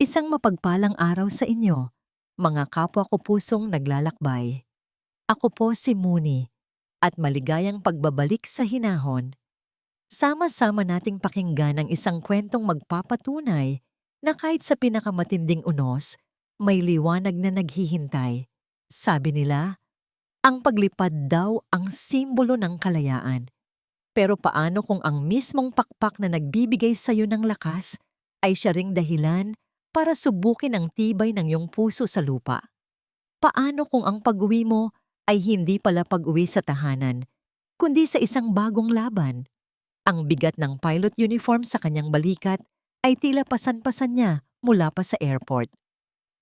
Isang mapagpalang araw sa inyo, mga kapwa ko pusong naglalakbay. Ako po si Mooney at maligayang pagbabalik sa hinahon. Sama-sama nating pakinggan ang isang kwentong magpapatunay na kahit sa pinakamatinding unos, may liwanag na naghihintay. Sabi nila, ang paglipad daw ang simbolo ng kalayaan. Pero paano kung ang mismong pakpak na nagbibigay sa'yo ng lakas ay siya ring dahilan para subukin ang tibay ng iyong puso sa lupa? Paano kung ang pag-uwi mo ay hindi pala pag-uwi sa tahanan, kundi sa isang bagong laban? Ang bigat ng pilot uniform sa kanyang balikat ay tila pasan-pasan niya mula pa sa airport.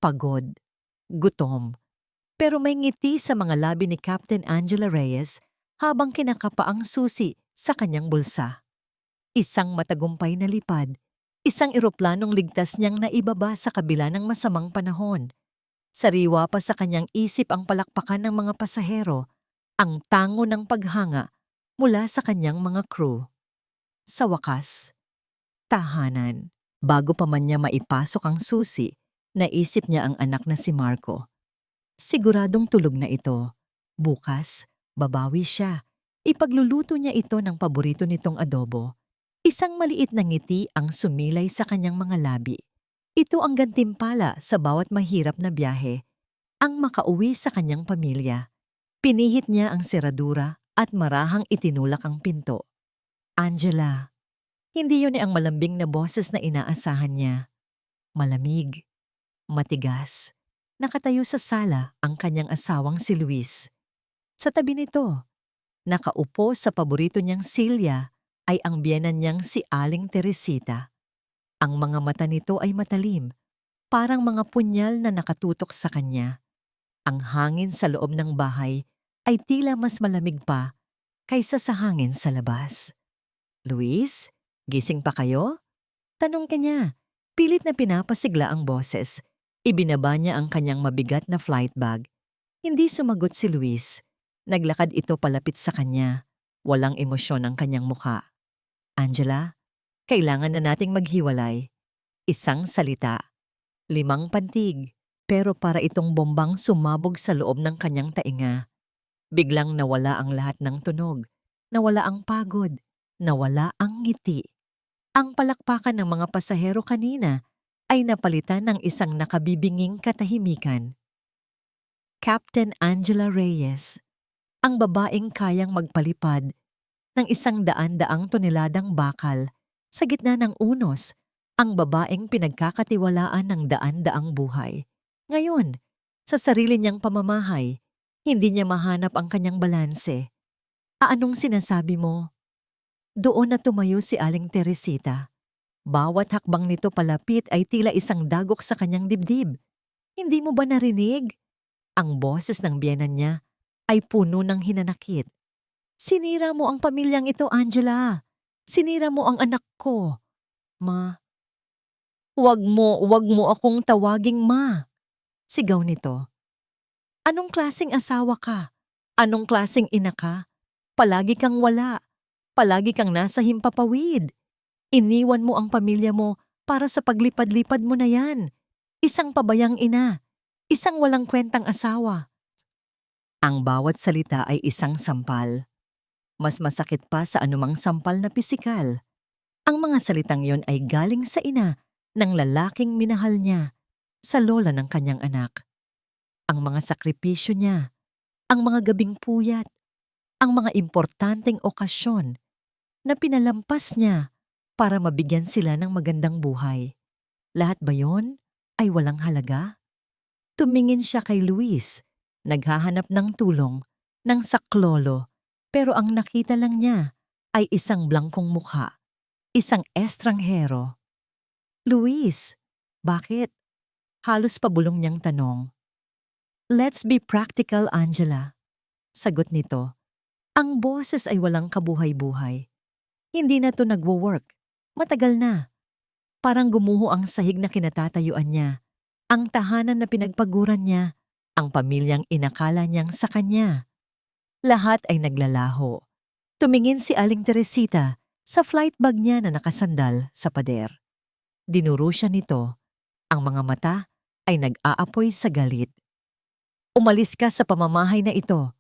Pagod, gutom, pero may ngiti sa mga labi ni Captain Angela Reyes habang kinakapa ang susi sa kanyang bulsa. Isang matagumpay na lipad, isang eroplanong ligtas niyang naibaba sa kabila ng masamang panahon. Sariwa pa sa kanyang isip ang palakpakan ng mga pasahero, ang tango ng paghanga mula sa kanyang mga crew. Sa wakas, tahanan. Bago pa man niya maipasok ang susi, naisip niya ang anak na si Marco. Siguradong tulog na ito. Bukas, babawi siya. Ipagluluto niya ito ng paborito nitong adobo. Isang maliit na ngiti ang sumilay sa kanyang mga labi. Ito ang gantimpala sa bawat mahirap na biyahe, ang makauwi sa kanyang pamilya. Pinihit niya ang seradura at marahang itinulak ang pinto. Angela. Hindi yun ang malambing na boses na inaasahan niya. Malamig, matigas. Nakatayo sa sala ang kanyang asawang si Luis. Sa tabi nito, nakaupo sa paborito niyang silya ay ang biyenan niyang si Aling Teresita. Ang mga mata nito ay matalim, parang mga punyal na nakatutok sa kanya. Ang hangin sa loob ng bahay ay tila mas malamig pa kaysa sa hangin sa labas. Luis, gising pa kayo? Tanong kanya. Pilit na pinapasigla ang boses. Ibinaba niya ang kanyang mabigat na flight bag. Hindi sumagot si Luis. Naglakad ito palapit sa kanya. Walang emosyon ang kanyang mukha. Angela, kailangan na nating maghiwalay. Isang salita. 5 pantig. Pero para itong bombang sumabog sa loob ng kanyang tainga. Biglang nawala ang lahat ng tunog. Nawala ang pagod. Nawala ang ngiti. Ang palakpakan ng mga pasahero kanina ay napalitan ng isang nakabibinging katahimikan. Captain Angela Reyes, ang babaeng kayang magpalipad ng 100 toneladang bakal sa gitna ng unos, ang babaeng pinagkakatiwalaan ng daan-daang buhay. Ngayon, sa sarili niyang pamamahay, hindi niya mahanap ang kanyang balanse. Anong sinasabi mo? Doon na tumayo si Aling Teresita. Bawat hakbang nito palapit ay tila isang dagok sa kanyang dibdib. Hindi mo ba narinig? Ang boses ng biyenan niya ay puno ng hinanakit. Sinira mo ang pamilyang ito, Angela. Sinira mo ang anak ko. Ma, wag mo akong tawaging ma. Sigaw nito. Anong klaseng asawa ka? Anong klaseng ina ka? Palagi kang wala. Palagi kang nasa himpapawid. Iniwan mo ang pamilya mo para sa paglipad-lipad mo na yan. Isang pabayang ina. Isang walang kwentang asawa. Ang bawat salita ay isang sampal. Mas masakit pa sa anumang sampal na pisikal. Ang mga salitang yon ay galing sa ina ng lalaking minahal niya, sa lola ng kanyang anak. Ang mga sakripisyo niya, ang mga gabing puyat, ang mga importanteng okasyon na pinalampas niya para mabigyan sila ng magandang buhay. Lahat ba yon ay walang halaga? Tumingin siya kay Luis, naghahanap ng tulong, ng saklolo, pero ang nakita lang niya ay isang blangkong mukha, isang estranghero. Luis, bakit? Halos pabulong niyang tanong. Let's be practical, Angela. Sagot nito. Ang boses ay walang kabuhay-buhay. Hindi na to nagwo-work. Matagal na. Parang gumuho ang sahig na kinatatayuan niya, ang tahanan na pinagpaguran niya, ang pamilyang inakala niyang sa kanya. Lahat ay naglalaho. Tumingin si Aling Teresita sa flight bag niya na nakasandal sa pader. Dinuro siya nito. Ang mga mata ay nag-aapoy sa galit. Umalis ka sa pamamahay na ito.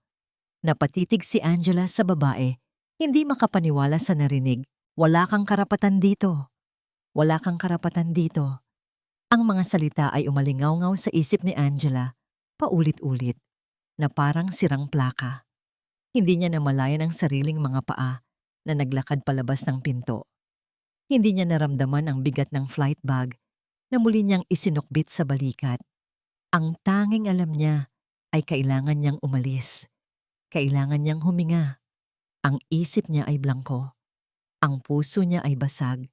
Napatitig si Angela sa babae. Hindi makapaniwala sa narinig. Wala kang karapatan dito. Wala kang karapatan dito. Ang mga salita ay umalingaw-ngaw sa isip ni Angela, paulit-ulit, na parang sirang plaka. Hindi niya namalayan ang sariling mga paa na naglakad palabas ng pinto. Hindi niya naramdaman ang bigat ng flight bag na muli niyang isinukbit sa balikat. Ang tanging alam niya ay kailangan niyang umalis. Kailangan niyang huminga. Ang isip niya ay blangko. Ang puso niya ay basag.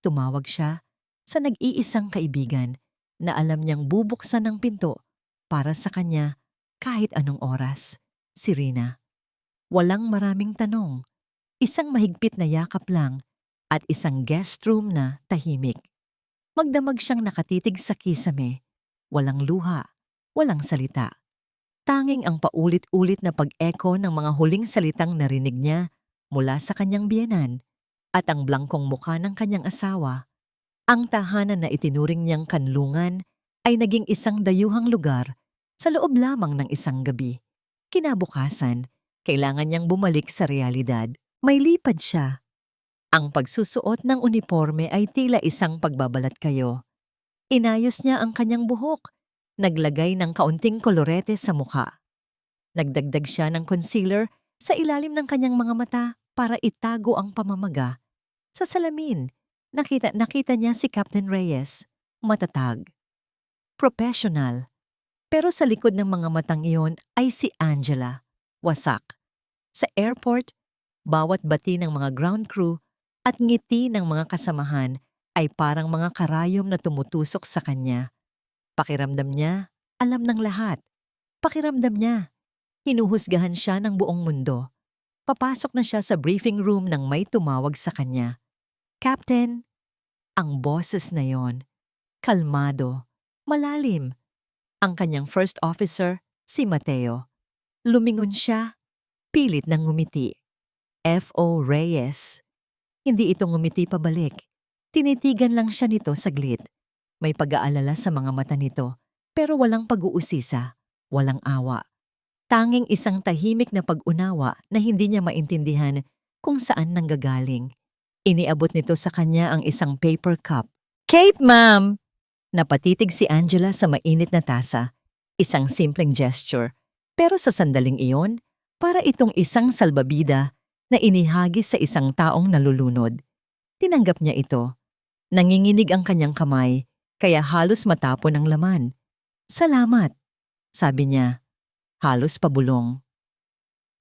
Tumawag siya sa nag-iisang kaibigan na alam niyang bubuksan ng pinto para sa kanya kahit anong oras. Si Rina. Walang maraming tanong. Isang mahigpit na yakap lang at isang guest room na tahimik. Magdamag siyang nakatitig sa kisame. Walang luha, walang salita. Tanging ang paulit-ulit na pag-echo ng mga huling salitang narinig niya mula sa kanyang biyenan at ang blangkong mukha ng kanyang asawa. Ang tahanan na itinuring niyang kanlungan ay naging isang dayuhang lugar sa loob lamang ng isang gabi. Kinabukasan, kailangan niyang bumalik sa realidad. May lipad siya. Ang pagsusuot ng uniforme ay tila isang pagbabalat kayo. Inayos niya ang kanyang buhok. Naglagay ng kaunting kolorete sa mukha. Nagdagdag siya ng concealer sa ilalim ng kanyang mga mata para itago ang pamamaga. Sa salamin, nakita niya si Captain Reyes. Matatag. Professional. Pero sa likod ng mga matang iyon ay si Angela. Wasak. Sa airport, bawat bati ng mga ground crew at ngiti ng mga kasamahan ay parang mga karayom na tumutusok sa kanya. Pakiramdam niya, alam ng lahat. Pakiramdam niya, hinuhusgahan siya ng buong mundo. Papasok na siya sa briefing room nang may tumawag sa kanya. Captain, ang boses na yon. Kalmado, malalim. Ang kanyang first officer, si Mateo. Lumingon siya, pilit ng ngumiti. F.O. Reyes. Hindi ito ngumiti pabalik. Tinitigan lang siya nito saglit. May pag-aalala sa mga mata nito, pero walang pag-uusisa, walang awa. Tanging isang tahimik na pag-unawa na hindi niya maintindihan kung saan nanggagaling. Iniabot nito sa kanya ang isang paper cup. "Cape, ma'am!" Napatitig si Angela sa mainit na tasa. Isang simpleng gesture, pero sa sandaling iyon, para itong isang salbabida na inihagis sa isang taong nalulunod. Tinanggap niya ito. Nanginginig ang kanyang kamay, kaya halos matapon ang laman. "Salamat," sabi niya. Halos pabulong.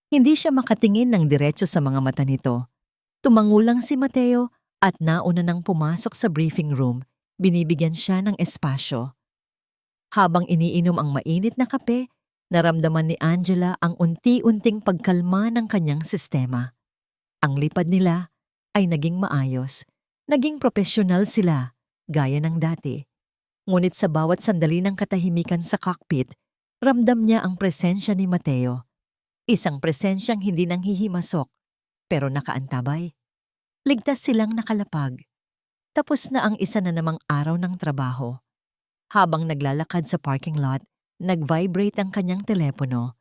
Hindi siya makatingin ng diretso sa mga mata nito. Tumangulang si Mateo at nauna nang pumasok sa briefing room, binibigyan siya ng espasyo. Habang iniinom ang mainit na kape, naramdaman ni Angela ang unti-unting pagkalma ng kanyang sistema. Ang lipad nila ay naging maayos, naging profesional sila, gaya ng dati. Ngunit sa bawat sandali ng katahimikan sa cockpit, ramdam niya ang presensya ni Mateo. Isang presensyang hindi nanghihimasok, pero nakaantabay. Ligtas silang nakalapag. Tapos na ang isa na namang araw ng trabaho. Habang naglalakad sa parking lot, nag-vibrate ang kanyang telepono.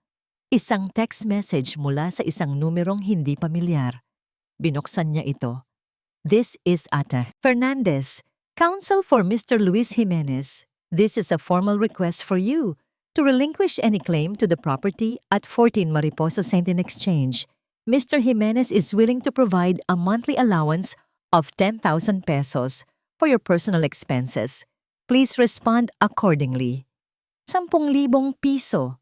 Isang text message mula sa isang numerong hindi pamilyar. Binuksan niya ito. "This is Ata Fernandez, counsel for Mr. Luis Jimenez. This is a formal request for you to relinquish any claim to the property at 14 Mariposa Saint Exchange. Mr. Jimenez is willing to provide a monthly allowance of 10,000 pesos for your personal expenses. Please respond accordingly." 10,000 piso.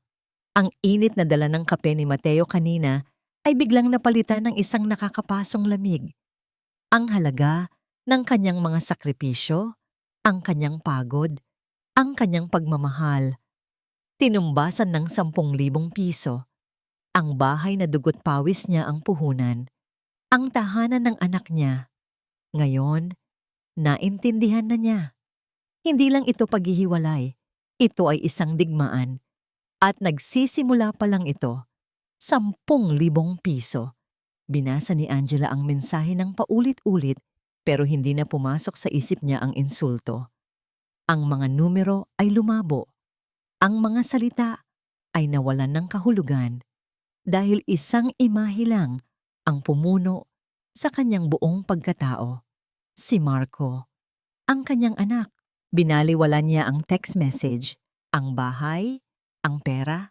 Ang init na dala ng kape ni Mateo kanina ay biglang napalitan ng isang nakakapasong lamig. Ang halaga ng kanyang mga sakripisyo, ang kanyang pagod, ang kanyang pagmamahal. Tinumbasan ng 10,000 piso. Ang bahay na dugot pawis niya ang puhunan. Ang tahanan ng anak niya. Ngayon, naintindihan na niya. Hindi lang ito paghihiwalay. Ito ay isang digmaan. At nagsisimula pa lang ito. 10,000 piso. Binasa ni Angela ang mensahe ng paulit-ulit pero hindi na pumasok sa isip niya ang insulto. Ang mga numero ay lumabo. Ang mga salita ay nawalan ng kahulugan dahil isang imahe lang ang pumuno sa kanyang buong pagkatao. Si Marco, ang kanyang anak. Binaliwala niya ang text message, ang bahay, ang pera.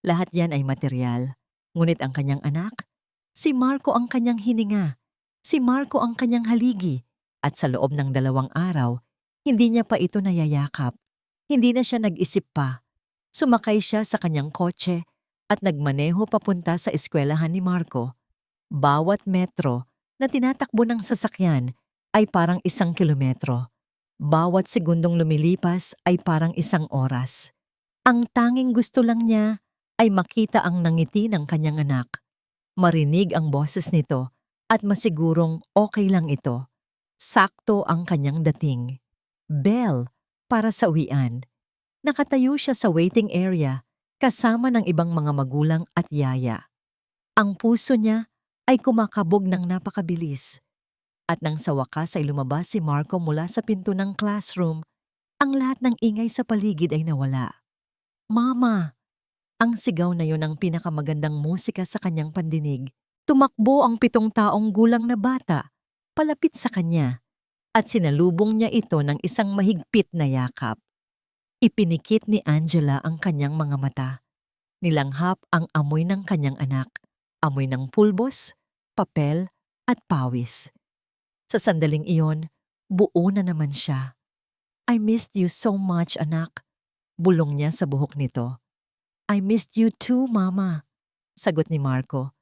Lahat yan ay materyal. Ngunit ang kanyang anak, si Marco ang kanyang hininga. Si Marco ang kanyang haligi. At sa loob ng 2 araw, hindi niya pa ito nayayakap. Hindi na siya nag-isip pa. Sumakay siya sa kanyang kotse at nagmaneho papunta sa eskwelahan ni Marco. Bawat metro na tinatakbo ng sasakyan ay parang 1 kilometro. Bawat segundong lumilipas ay parang 1 oras. Ang tanging gusto lang niya ay makita ang nangiti ng kanyang anak, marinig ang boses nito at masigurong okay lang ito. Sakto ang kanyang dating. Bell para sa uwian. Nakatayo siya sa waiting area kasama ng ibang mga magulang at yaya. Ang puso niya ay kumakabog ng napakabilis. At nang sa wakas ay lumabas si Marco mula sa pinto ng classroom, ang lahat ng ingay sa paligid ay nawala. "Mama!" Ang sigaw na yon ang pinakamagandang musika sa kanyang pandinig. Tumakbo ang 7 taong gulang na bata, palapit sa kanya, at sinalubong niya ito ng isang mahigpit na yakap. Ipinikit ni Angela ang kanyang mga mata. Nilanghap ang amoy ng kanyang anak, amoy ng pulbos, papel, at pawis. Sa sandaling iyon, buo na naman siya. "I missed you so much, anak," bulong niya sa buhok nito. "I missed you too, Mama," sagot ni Marco.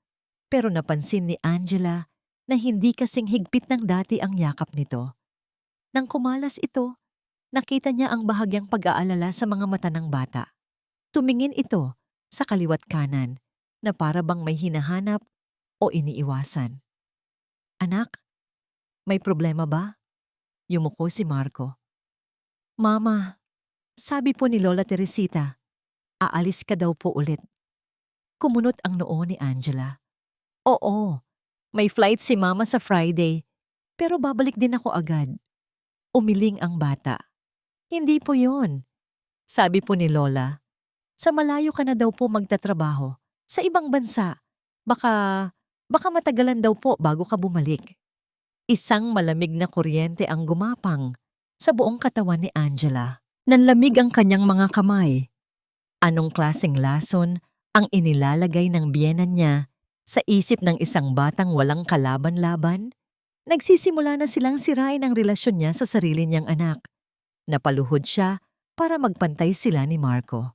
Pero napansin ni Angela na hindi kasing higpit ng dati ang yakap nito. Nang kumalas ito, nakita niya ang bahagyang pag-aalala sa mga mata ng bata. Tumingin ito sa kaliwat kanan na para bang may hinahanap o iniiwasan. "Anak, may problema ba?" Yumuko si Marco. "Mama, sabi po ni Lola Teresita, aalis ka daw po ulit." Kumunot ang noo ni Angela. "Oo, may flight si Mama sa Friday, pero babalik din ako agad." Umiling ang bata. "Hindi po yun. Sabi po ni Lola, sa malayo ka na daw po magtatrabaho, sa ibang bansa. Baka matagalan daw po bago ka bumalik." Isang malamig na kuryente ang gumapang sa buong katawan ni Angela. Nanlamig ang kanyang mga kamay. Anong klaseng lason ang inilalagay ng biyenan niya sa isip ng isang batang walang kalaban-laban? Nagsisimula na silang sirain ang relasyon niya sa sarili niyang anak. Napaluhod siya para magpantay sila ni Marco.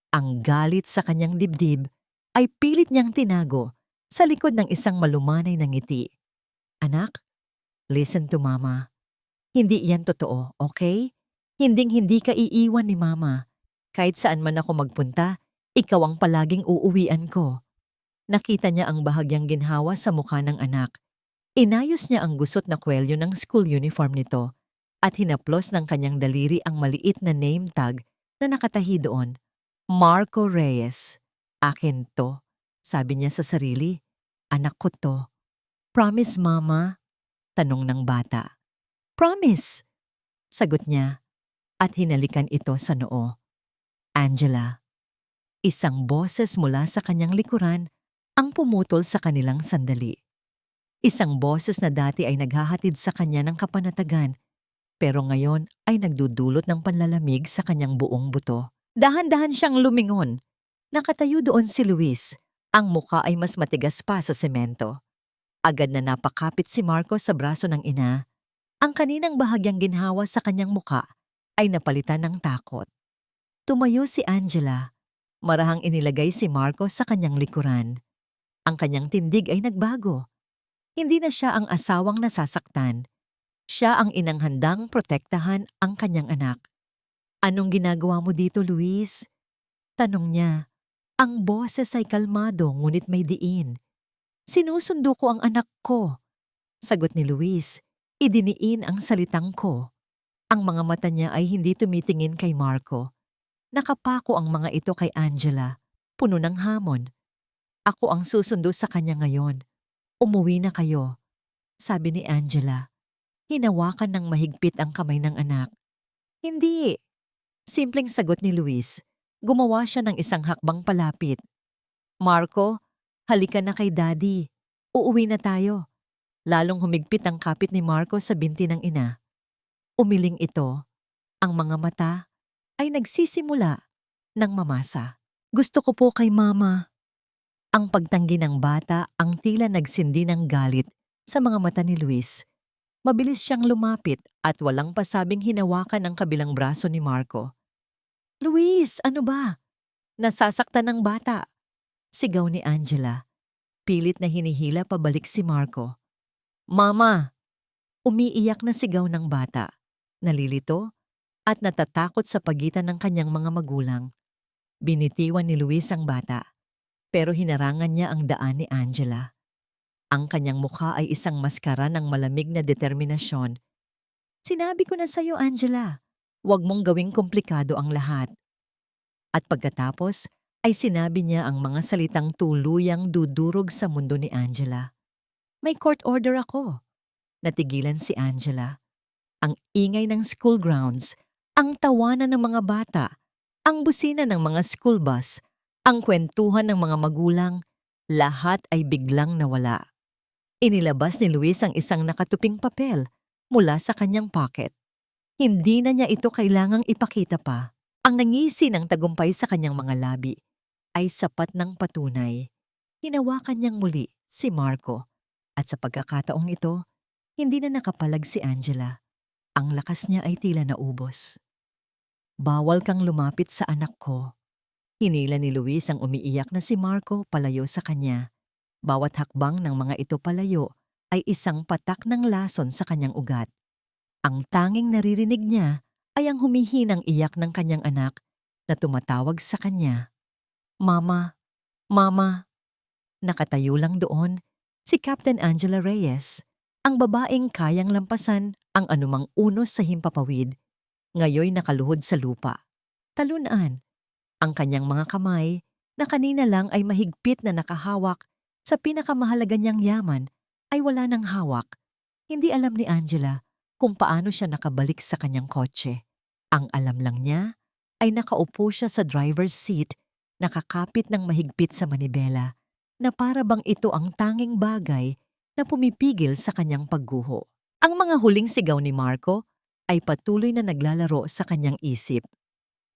Ang galit sa kanyang dibdib ay pilit niyang tinago sa likod ng isang malumanay na ngiti. "Anak, listen to Mama. Hindi iyan totoo, okay? Hinding-hindi ka iiwan ni Mama. Kahit saan man ako magpunta, ikaw ang palaging uuwian ko." Nakita niya ang bahagyang ginhawa sa mukha ng anak. Inayos niya ang gusot na kwelyo ng school uniform nito at hinaplos ng kanyang daliri ang maliit na name tag na nakatahi doon. "Marco Reyes. Akin to," sabi niya sa sarili. "Anak ko to." "Promise, Mama?" tanong ng bata. "Promise," sagot niya at hinalikan ito sa noo. "Angela." Isang boses mula sa kanyang likuran ang pumutol sa kanilang sandali. Isang boses na dati ay naghahatid sa kanya ng kapanatagan, pero ngayon ay nagdudulot ng panlalamig sa kanyang buong buto. Dahan-dahan siyang lumingon. Nakatayo doon si Luis. Ang muka ay mas matigas pa sa semento. Agad na napakapit si Marco sa braso ng ina. Ang kaninang bahagyang ginhawa sa kanyang muka ay napalitan ng takot. Tumayo si Angela. Marahang inilagay si Marco sa kanyang likuran. Ang kanyang tindig ay nagbago. Hindi na siya ang asawang nasasaktan. Siya ang inang handang protektahan ang kanyang anak. "Anong ginagawa mo dito, Luis?" tanong niya. Ang boses ay kalmado ngunit may diin. "Sinusundo ko ang anak ko," sagot ni Luis. Idiniin ang salitang ko. Ang mga mata niya ay hindi tumitingin kay Marco. Nakapako ang mga ito kay Angela, puno ng hamon. "Ako ang susundo sa kanya ngayon. Umuwi na kayo," sabi ni Angela. Hinawakan ng mahigpit ang kamay ng anak. Hindi. Simpleng sagot ni Luis. Gumawa siya ng isang hakbang palapit. Marco, halika na kay Daddy. Uuwi na tayo. Lalong humigpit ang kapit ni Marco sa binti ng ina. Umiling ito. Ang mga mata ay nagsisimula ng mamasa. Gusto ko po kay Mama. Ang pagtanggi ng bata ang tila nagsindi ng galit sa mga mata ni Luis. Mabilis siyang lumapit at walang pasabing hinawakan ang kabilang braso ni Marco. Luis, ano ba? Nasasaktan ng bata. Sigaw ni Angela. Pilit na hinihila pabalik si Marco. Mama! Umiiyak na sigaw ng bata. Nalilito at natatakot sa pagitan ng kanyang mga magulang. Binitiwan ni Luis ang bata, pero hinarangan niya ang daan ni Angela. Ang kanyang mukha ay isang maskara ng malamig na determinasyon. Sinabi ko na sa'yo, Angela, huwag mong gawing komplikado ang lahat. At pagkatapos ay sinabi niya ang mga salitang tuluyang dudurog sa mundo ni Angela. May court order ako. Natigilan si Angela. Ang ingay ng school grounds, ang tawanan ng mga bata, ang busina ng mga school bus, ang kwentuhan ng mga magulang, lahat ay biglang nawala. Inilabas ni Luis ang isang nakatuping papel mula sa kanyang pocket. Hindi na niya ito kailangang ipakita pa. Ang nangisi ng tagumpay sa kanyang mga labi ay sapat ng patunay. Hinawakan niyang muli si Marco at sa pagkakataong ito, hindi na nakapalag si Angela. Ang lakas niya ay tila naubos. Bawal kang lumapit sa anak ko. Hinila ni Luis ang umiiyak na si Marco palayo sa kanya. Bawat hakbang ng mga ito palayo ay isang patak ng lason sa kanyang ugat. Ang tanging naririnig niya ay ang humihinang iyak ng kanyang anak na tumatawag sa kanya. Mama, Mama. Nakatayo lang doon si Captain Angela Reyes, ang babaeng kayang lampasan ang anumang unos sa himpapawid, ngayoy nakaluhod sa lupa. Talunan, ang kanyang mga kamay na kanina lang ay mahigpit na nakahawak sa pinakamahalaga niyang yaman ay wala nang hawak. Hindi alam ni Angela kung paano siya nakabalik sa kanyang kotse. Ang alam lang niya ay nakaupo siya sa driver's seat, nakakapit ng mahigpit sa manibela, na para bang ito ang tanging bagay na pumipigil sa kanyang pagguho. Ang mga huling sigaw ni Marco ay patuloy na naglalaro sa kanyang isip.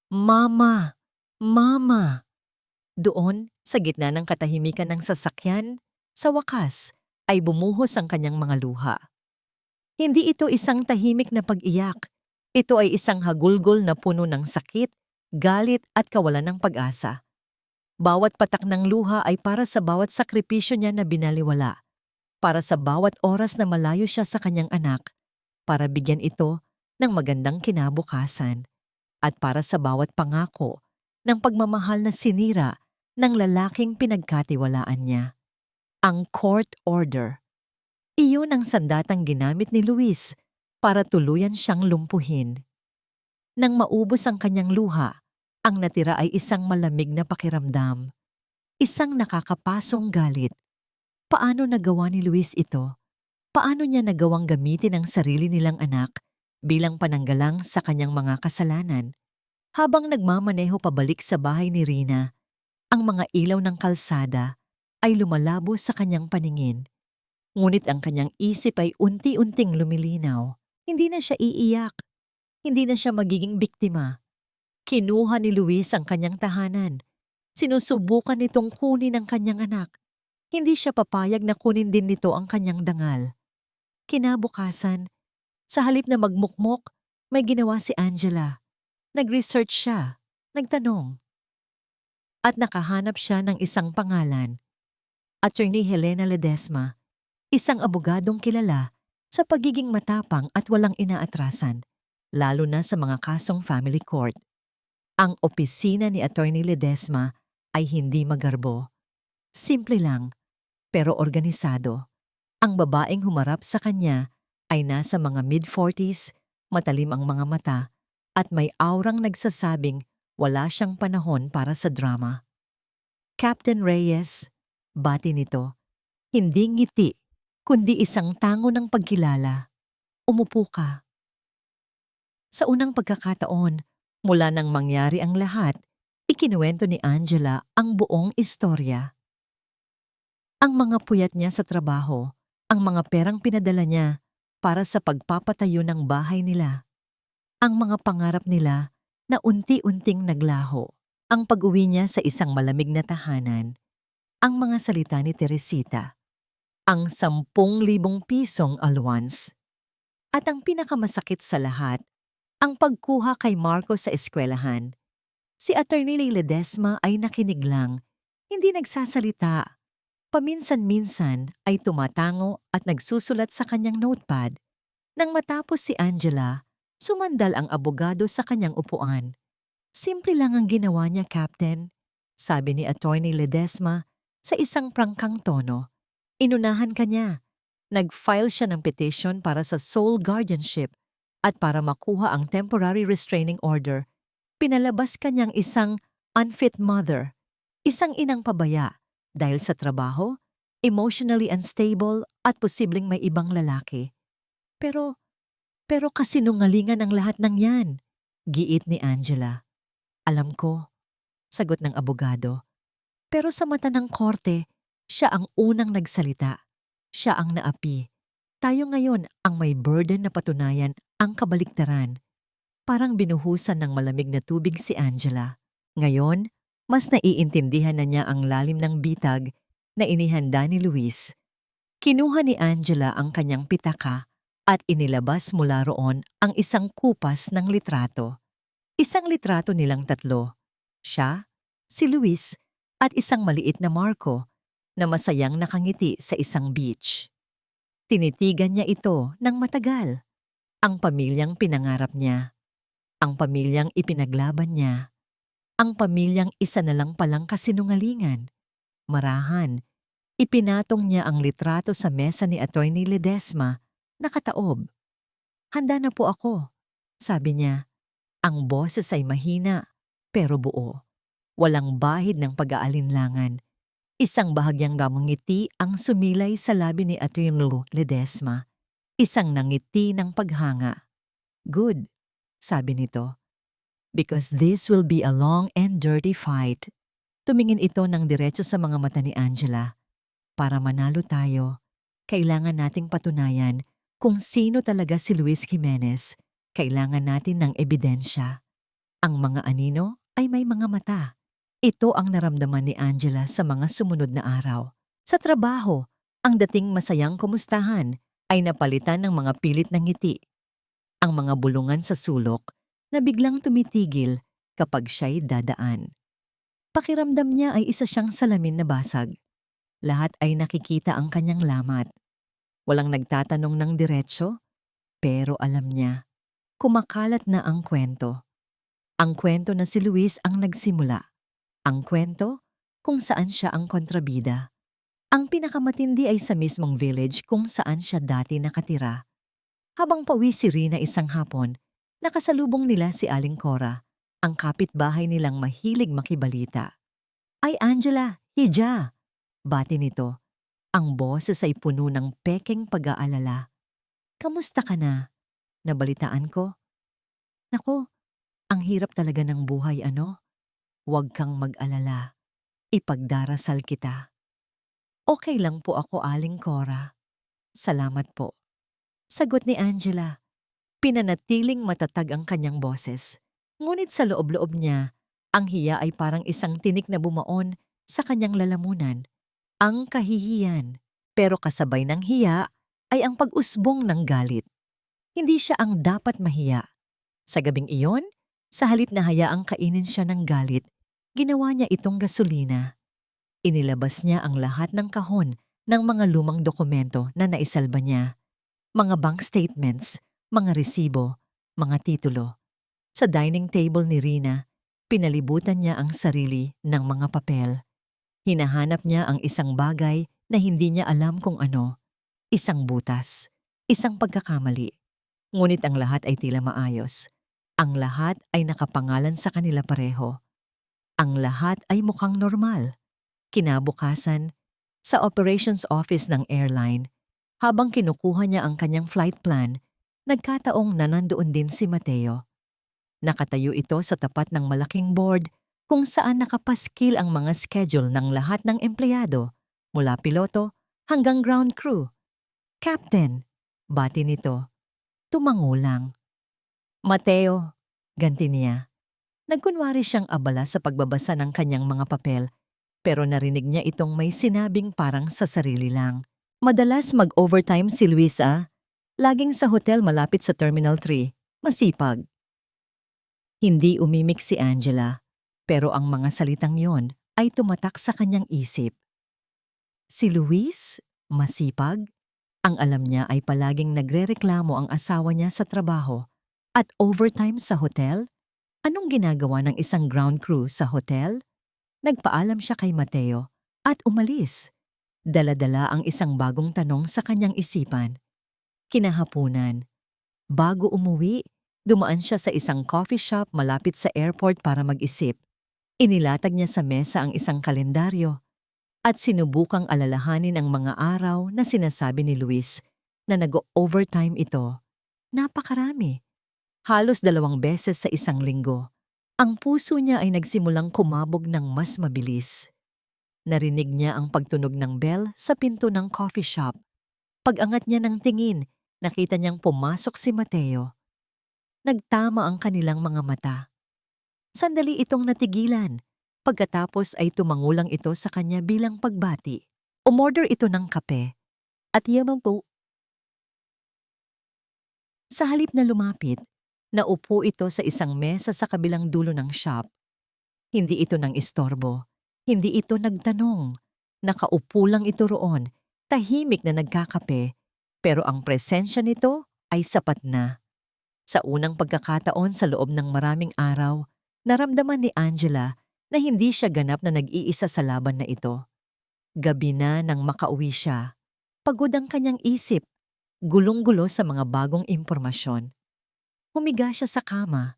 Mama! Mama! Doon, sa gitna ng katahimikan ng sasakyan, sa wakas ay bumuhos ang kanyang mga luha. Hindi ito isang tahimik na pag-iyak. Ito ay isang hagulgol na puno ng sakit, galit at kawalan ng pag-asa. Bawat patak ng luha ay para sa bawat sakripisyo niya na binaliwala, para sa bawat oras na malayo siya sa kanyang anak, para bigyan ito ng magandang kinabukasan, at para sa bawat pangako ng pagmamahal na sinira ng lalaking pinagkatiwalaan niya. Ang court order. Iyon ang sandatang ginamit ni Luis para tuluyan siyang lumpuhin. Nang maubos ang kanyang luha, ang natira ay isang malamig na pakiramdam, isang nakakapasong galit. Paano nagawa ni Luis ito? Paano niya nagawang gamitin ang sarili nilang anak bilang pananggalang sa kanyang mga kasalanan? Habang nagmamaneho pabalik sa bahay ni Rina, ang mga ilaw ng kalsada ay lumalabo sa kanyang paningin. Ngunit ang kanyang isip ay unti-unting lumilinaw. Hindi na siya iiyak. Hindi na siya magiging biktima. Kinuha ni Luis ang kanyang tahanan. Sinusubukan nitong kunin ang kanyang anak. Hindi siya papayag na kunin din nito ang kanyang dangal. Kinabukasan, sa halip na magmukmok, may ginawa si Angela. Nag-research siya, nagtanong. At nakahanap siya ng isang pangalan. Attorney Helena Ledesma, isang abogadong kilala sa pagiging matapang at walang inaatrasan, lalo na sa mga kasong family court. Ang opisina ni Attorney Ledesma ay hindi magarbo. Simple lang, pero organisado. Ang babaeng humarap sa kanya ay nasa mga mid-40s, matalim ang mga mata, at may aurang nagsasabing wala siyang panahon para sa drama. Captain Reyes, bati nito, hindi ngiti, kundi isang tango ng pagkilala. Umupo ka. Sa unang pagkakataon, mula nang mangyari ang lahat, ikinuwento ni Angela ang buong istorya. Ang mga puyat niya sa trabaho, ang mga perang pinadala niya para sa pagpapatayo ng bahay nila, ang mga pangarap nila na unti-unting naglaho, ang pag-uwi niya sa isang malamig na tahanan, ang mga salita ni Teresita, ang 10,000 pisong allowance, at ang pinakamasakit sa lahat, ang pagkuha kay Marco sa eskwelahan. Si Attorney Ledesma ay nakinig lang, hindi nagsasalita. Paminsan-minsan ay tumatango at nagsusulat sa kanyang notepad. Nang matapos si Angela, sumandal ang abogado sa kanyang upuan. Simple lang ang ginawa niya, Captain, sabi ni Attorney Ledesma sa isang prangkang tono. Inunahan kanya. Nag-file siya ng petition para sa sole guardianship at para makuha ang temporary restraining order. Pinalabas kanyang isang unfit mother, isang inang pabaya dahil sa trabaho, emotionally unstable at posibleng may ibang lalaki. Pero kasinungalingan ang lahat ng yan, giit ni Angela. Alam ko, sagot ng abogado. Pero sa mata ng korte, siya ang unang nagsalita. Siya ang naapi. Tayo ngayon ang may burden na patunayan ang kabaliktaran. Parang binuhusan ng malamig na tubig si Angela. Ngayon, mas naiintindihan na niya ang lalim ng bitag na inihanda ni Luis. Kinuha ni Angela ang kanyang pitaka at inilabas mula roon ang isang kupas ng litrato. Isang litrato nilang tatlo. Siya, si Luis, at isang maliit na Marco na masayang nakangiti sa isang beach. Tinitigan niya ito ng matagal. Ang pamilyang pinangarap niya. Ang pamilyang ipinaglaban niya. Ang pamilyang isa na lang palang kasinungalingan. Marahan, ipinatong niya ang litrato sa mesa ni Attorney Ledesma, nakataob. Handa na po ako, sabi niya. Ang boses ay mahina, pero buo. Walang bahid ng pag-aalinlangan. Isang bahagyang gamang ngiti ang sumilay sa labi ni Attorney Ledesma. Isang nangiti ng paghanga. Good, sabi nito. Because this will be a long and dirty fight. Tumingin ito ng diretso sa mga mata ni Angela. Para manalo tayo, kailangan nating patunayan kung sino talaga si Luis Jimenez. Kailangan natin ng ebidensya. Ang mga anino ay may mga mata. Ito ang naramdaman ni Angela sa mga sumunod na araw. Sa trabaho, ang dating masayang kumustahan ay napalitan ng mga pilit na ngiti. Ang mga bulungan sa sulok na biglang tumitigil kapag siya'y dadaan. Pakiramdam niya ay isa siyang salamin na basag. Lahat ay nakikita ang kanyang lamat. Walang nagtatanong ng diretso, pero alam niya. Kumakalat na ang kwento. Ang kwento na si Luis ang nagsimula. Ang kwento kung saan siya ang kontrabida. Ang pinakamatindi ay sa mismong village kung saan siya dati nakatira. Habang pauwi si Rina isang hapon, nakasalubong nila si Aling Cora, ang kapitbahay nilang mahilig makibalita. Ay Angela, hija! Bati nito. Ang boses ay puno ng pekeng pag-aalala. Kamusta ka na? Nabalitaan ko. Nako, ang hirap talaga ng buhay ano? Huwag kang mag-alala. Ipagdarasal kita. Okay lang po ako, Aling Cora. Salamat po. Sagot ni Angela. Pinanatiling matatag ang kanyang boses. Ngunit sa loob-loob niya, ang hiya ay parang isang tinik na bumaon sa kanyang lalamunan. Ang kahihiyan. Pero kasabay ng hiya ay ang pag-usbong ng galit. Hindi siya ang dapat mahiya. Sa gabing iyon, sa halip na hayaang kainin siya ng galit, ginawa niya itong gasolina. Inilabas niya ang lahat ng kahon ng mga lumang dokumento na naisalba niya. Mga bank statements, mga resibo, mga titulo. Sa dining table ni Rina, pinalibutan niya ang sarili ng mga papel. Hinahanap niya ang isang bagay na hindi niya alam kung ano. Isang butas, isang pagkakamali. Ngunit ang lahat ay tila maayos. Ang lahat ay nakapangalan sa kanila pareho. Ang lahat ay mukhang normal. Kinabukasan, sa operations office ng airline, habang kinukuha niya ang kanyang flight plan, Nagkataong na nandoon din si Mateo. Nakatayo ito sa tapat ng malaking board kung saan nakapaskil ang mga schedule ng lahat ng empleyado, mula piloto hanggang ground crew. "Captain," bati nito. Tumango lang. "Mateo," ganti niya. Nagkunwari siyang abala sa pagbabasa ng kanyang mga papel, pero narinig niya itong may sinabing parang sa sarili lang. "Madalas mag-overtime si Luisa. Laging sa hotel malapit sa Terminal 3. Masipag." Hindi umimik si Angela, pero ang mga salitang yon ay tumatak sa kanyang isip. Si Luis? Masipag? Ang alam niya ay palaging nagrereklamo ang asawa niya sa trabaho at overtime sa hotel? Anong ginagawa ng isang ground crew sa hotel? Nagpaalam siya kay Mateo at umalis. Dala-dala ang isang bagong tanong sa kanyang isipan. Kinahapunan, bago umuwi, dumaan siya sa isang coffee shop malapit sa airport para mag-isip. Inilatag niya sa mesa ang isang kalendaryo at sinubukang alalahanin ang mga araw na sinasabi ni Luis na nag-overtime ito. Napakarami. Halos 2 beses sa isang linggo. Ang puso niya ay nagsimulang kumabog ng mas mabilis. Narinig niya ang pagtunog ng bell sa pinto ng coffee shop. Pag-angat niya ng tingin, nakita niyang pumasok si Mateo. Nagtama ang kanilang mga mata. Sandali itong natigilan. Pagkatapos ay tumangulang ito sa kanya bilang pagbati. Umorder ito ng kape. At yamang po. Sa halip na lumapit, naupo ito sa isang mesa sa kabilang dulo ng shop. Hindi ito nang istorbo. Hindi ito nagtanong. Nakaupo lang ito roon, tahimik na nagkakape. Pero ang presensya nito ay sapat na. Sa unang pagkakataon sa loob ng maraming araw, naramdaman ni Angela na hindi siya ganap na nag-iisa sa laban na ito. Gabi na nang makauwi siya. Pagod ang kanyang isip, gulong-gulo sa mga bagong impormasyon. Humiga siya sa kama,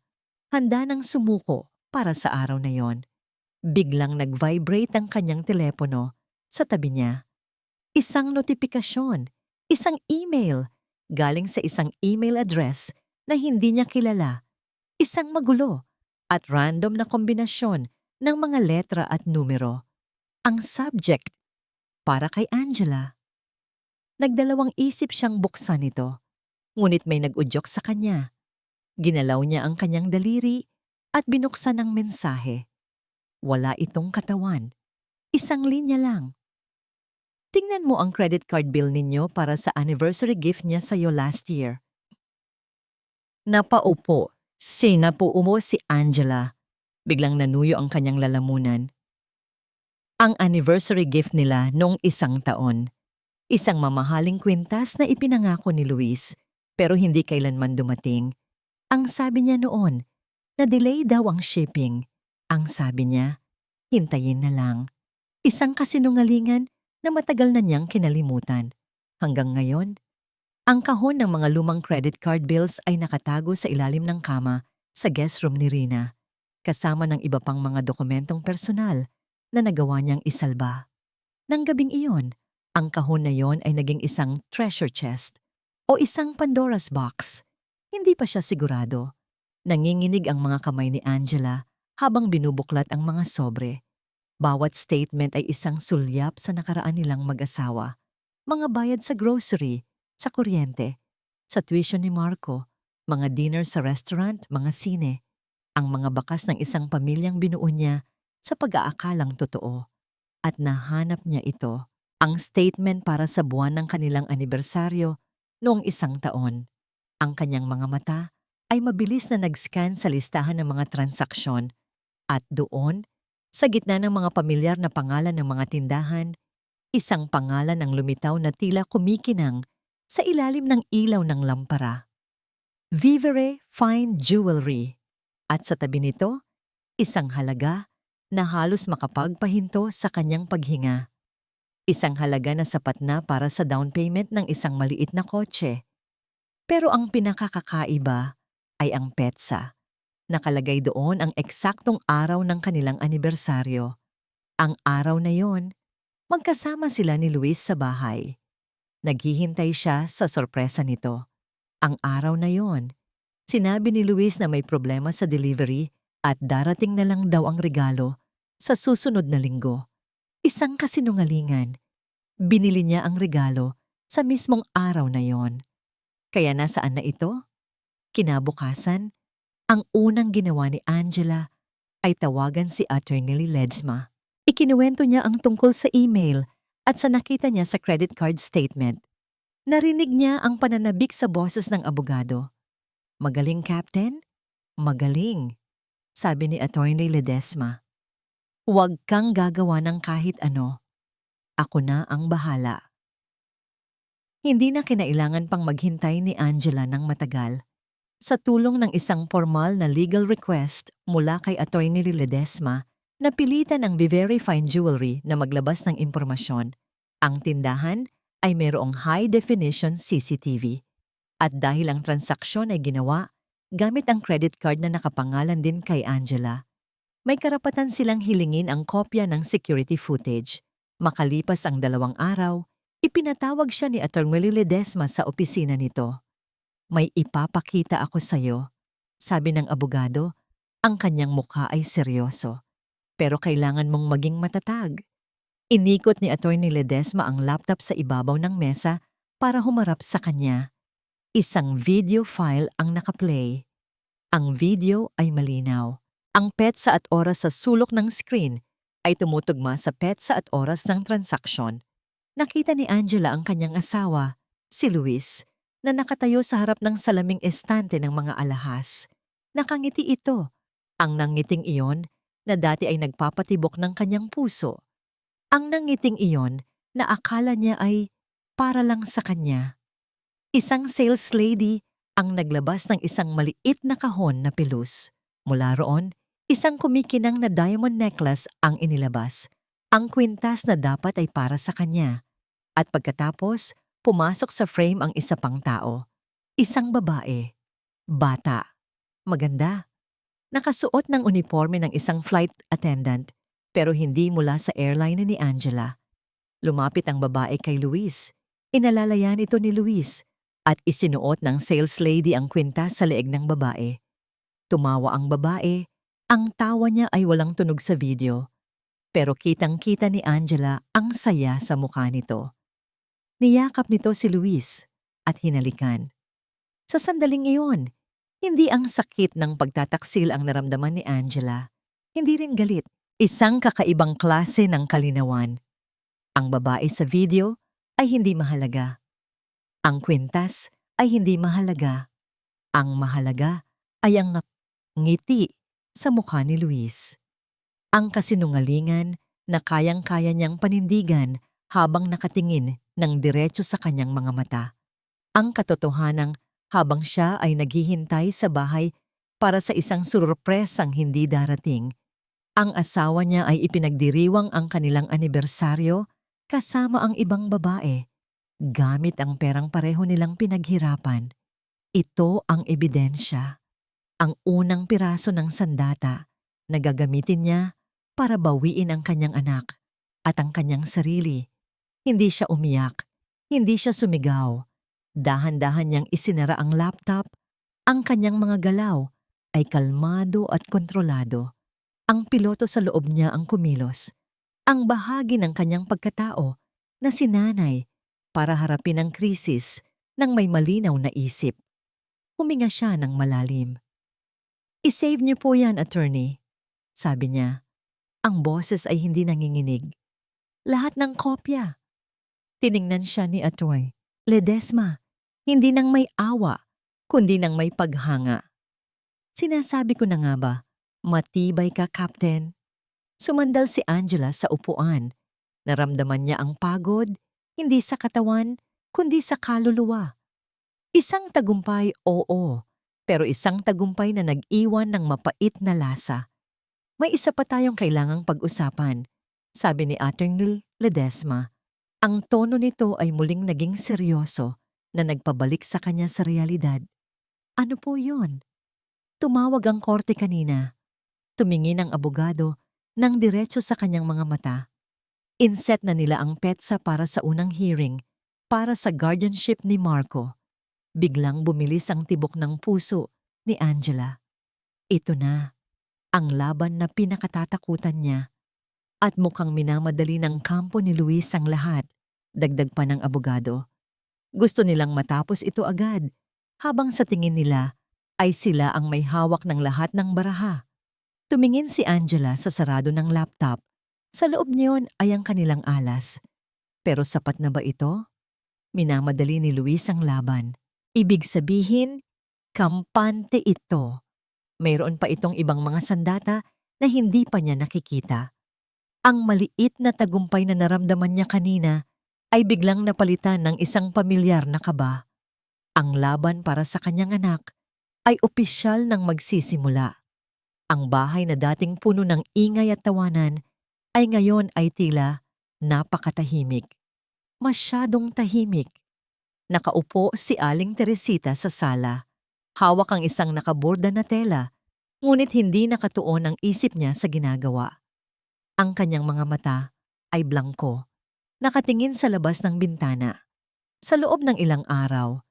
handa nang sumuko para sa araw na yon. Biglang nag-vibrate ang kanyang telepono sa tabi niya. Isang notifikasyon, isang email, galing sa isang email address na hindi niya kilala. Isang magulo at random na kombinasyon ng mga letra at numero. Ang subject, para kay Angela. Nagdalawang isip siyang buksan ito, ngunit may nag-udyok sa kanya. Ginalaw niya ang kanyang daliri at binuksan ang mensahe. Wala itong katawan. Isang linya lang. "Tingnan mo ang credit card bill ninyo para sa anniversary gift niya sa'yo last year." Napaupo, sinapuumo si Angela. Biglang nanuyo ang kanyang lalamunan. Ang anniversary gift nila noong 1 taon. Isang mamahaling kwintas na ipinangako ni Luis, pero hindi kailanman dumating. Ang sabi niya noon, na-delay daw ang shipping. Ang sabi niya, hintayin na lang. Isang kasinungalingan na matagal na niyang kinalimutan. Hanggang ngayon, ang kahon ng mga lumang credit card bills ay nakatago sa ilalim ng kama sa guest room ni Rina, kasama ng iba pang mga dokumentong personal na nagawa niyang isalba. Nang gabing iyon, ang kahon na yon ay naging isang treasure chest o isang Pandora's box. Hindi pa siya sigurado. Nanginginig ang mga kamay ni Angela habang binubuklat ang mga sobre. Bawat statement ay isang sulyap sa nakaraan nilang mag-asawa. Mga bayad sa grocery, sa kuryente, sa tuition ni Marco, mga dinner sa restaurant, mga sine, ang mga bakas ng isang pamilyang binuo niya sa pag-aakalang totoo. At nahanap niya ito, ang statement para sa buwan ng kanilang anibersaryo noong 1 taon. Ang kanyang mga mata ay mabilis na nag-scan sa listahan ng mga transaksyon at doon, sa gitna ng mga pamilyar na pangalan ng mga tindahan, isang pangalan ang lumitaw na tila kumikinang sa ilalim ng ilaw ng lampara. Vivere Fine Jewelry. At sa tabi nito, isang halaga na halos makapagpahinto sa kanyang paghinga. Isang halaga na sapat na para sa down payment ng isang maliit na kotse. Pero ang pinakakakaiba ay ang petsa. Nakalagay doon ang eksaktong araw ng kanilang anibersaryo. Ang araw na yon, magkasama sila ni Luis sa bahay. Naghihintay siya sa sorpresa nito. Ang araw na yon, sinabi ni Luis na may problema sa delivery at darating na lang daw ang regalo sa susunod na linggo. Isang kasinungalingan. Binili niya ang regalo sa mismong araw na yon. Kaya nasaan na ito? Kinabukasan, ang unang ginawa ni Angela ay tawagan si Attorney Ledesma. Ikinuwento niya ang tungkol sa email at sa nakita niya sa credit card statement. Narinig niya ang pananabik sa boses ng abogado. "Magaling, Captain? Magaling," sabi ni Attorney Ledesma. "Huwag kang gagawa ng kahit ano. Ako na ang bahala." Hindi na kinailangan pang maghintay ni Angela ng matagal. Sa tulong ng isang formal na legal request mula kay Attorney Ledesma, napilitan ang Viveri Fine Jewelry na maglabas ng impormasyon. Ang tindahan ay mayroong high-definition CCTV. At dahil ang transaksyon ay ginawa gamit ang credit card na nakapangalan din kay Angela, may karapatan silang hilingin ang kopya ng security footage. Makalipas ang 2 araw, ipinatawag siya ni Attorney Ledesma sa opisina nito. "May ipapakita ako sa'yo," sabi ng abogado. Ang kanyang mukha ay seryoso. "Pero kailangan mong maging matatag." Inikot ni Attorney Ledesma ang laptop sa ibabaw ng mesa para humarap sa kanya. Isang video file ang nakaplay. Ang video ay malinaw. Ang petsa at oras sa sulok ng screen ay tumutugma sa petsa at oras ng transaksyon. Nakita ni Angela ang kanyang asawa, si Luis, na nakatayo sa harap ng salaming estante ng mga alahas. Nakangiti ito, ang nangiting iyon na dati ay nagpapatibok ng kanyang puso. Ang nangiting iyon na akala niya ay para lang sa kanya. Isang sales lady ang naglabas ng isang maliit na kahon na pilus. Mula roon, isang kumikinang na diamond necklace ang inilabas. Ang kwintas na dapat ay para sa kanya. At pagkatapos, pumasok sa frame ang isa pang tao. Isang babae. Bata. Maganda. Nakasuot ng uniforme ng isang flight attendant, pero hindi mula sa airline ni Angela. Lumapit ang babae kay Luis. Inalalayan ito ni Luis at isinuot ng sales lady ang kwintas sa leeg ng babae. Tumawa ang babae. Ang tawa niya ay walang tunog sa video. Pero kitang-kita ni Angela ang saya sa mukha nito. Niyakap nito si Luis at hinalikan. Sa sandaling iyon, hindi ang sakit ng pagtataksil ang naramdaman ni Angela. Hindi rin galit. Isang kakaibang klase ng kalinawan. Ang babae sa video ay hindi mahalaga. Ang kwintas ay hindi mahalaga. Ang mahalaga ay ang ngiti sa mukha ni Luis. Ang kasinungalingan na kayang-kaya niyang panindigan habang nakatingin ng diretso sa kanyang mga mata. Ang katotohanang habang siya ay naghihintay sa bahay para sa isang surpresang hindi darating, ang asawa niya ay ipinagdiriwang ang kanilang anibersaryo kasama ang ibang babae, gamit ang perang pareho nilang pinaghirapan. Ito ang ebidensya, ang unang piraso ng sandata na gagamitin niya para bawiin ang kanyang anak at ang kanyang sarili. Hindi siya umiyak, hindi siya sumigaw. Dahan-dahan niyang isinara ang laptop. Ang kanyang mga galaw ay kalmado at kontrolado. Ang piloto sa loob niya ang kumilos. Ang bahagi ng kanyang pagkatao na sinanay para harapin ang krisis ng may malinaw na isip. Huminga siya ng malalim. "I-save niyo po yan, attorney," sabi niya. Ang boses ay hindi nanginginig. "Lahat ng kopya." Tiningnan siya ni Atty. Ledesma, hindi nang may awa, kundi nang may paghanga. "Sinasabi ko na nga ba, matibay ka, Captain." Sumandal si Angela sa upuan. Naramdaman niya ang pagod, hindi sa katawan, kundi sa kaluluwa. Isang tagumpay, oo, pero isang tagumpay na nag-iwan ng mapait na lasa. "May isa pa tayong kailangang pag-usapan," sabi ni Atty. Ledesma. Ang tono nito ay muling naging seryoso na nagpabalik sa kanya sa realidad. "Ano po yun?" Tumawag ang korte kanina. Tumingin ang abogado ng diretso sa kanyang mga mata. Inset na nila ang petsa para sa unang hearing para sa guardianship ni Marco. Biglang bumilis ang tibok ng puso ni Angela. Ito na, ang laban na pinakatatakutan niya. At mukhang minamadali ng kampo ni Luis ang lahat, dagdag pa ng abogado. Gusto nilang matapos ito agad, habang sa tingin nila ay sila ang may hawak ng lahat ng baraha. Tumingin si Angela sa sarado ng laptop. Sa loob niyon ay ang kanilang alas. Pero sapat na ba ito? Minamadali ni Luis ang laban. Ibig sabihin, kampante ito. Mayroon pa itong ibang mga sandata na hindi pa niya nakikita. Ang maliit na tagumpay na naramdaman niya kanina ay biglang napalitan ng isang pamilyar na kaba. Ang laban para sa kanyang anak ay opisyal nang magsisimula. Ang bahay na dating puno ng ingay at tawanan ay ngayon ay tila napakatahimik. Masyadong tahimik. Nakaupo si Aling Teresita sa sala. Hawak ang isang nakaborda na tela, ngunit hindi nakatuon ang isip niya sa ginagawa. Ang kanyang mga mata ay blangko, nakatingin sa labas ng bintana. Sa loob ng ilang araw,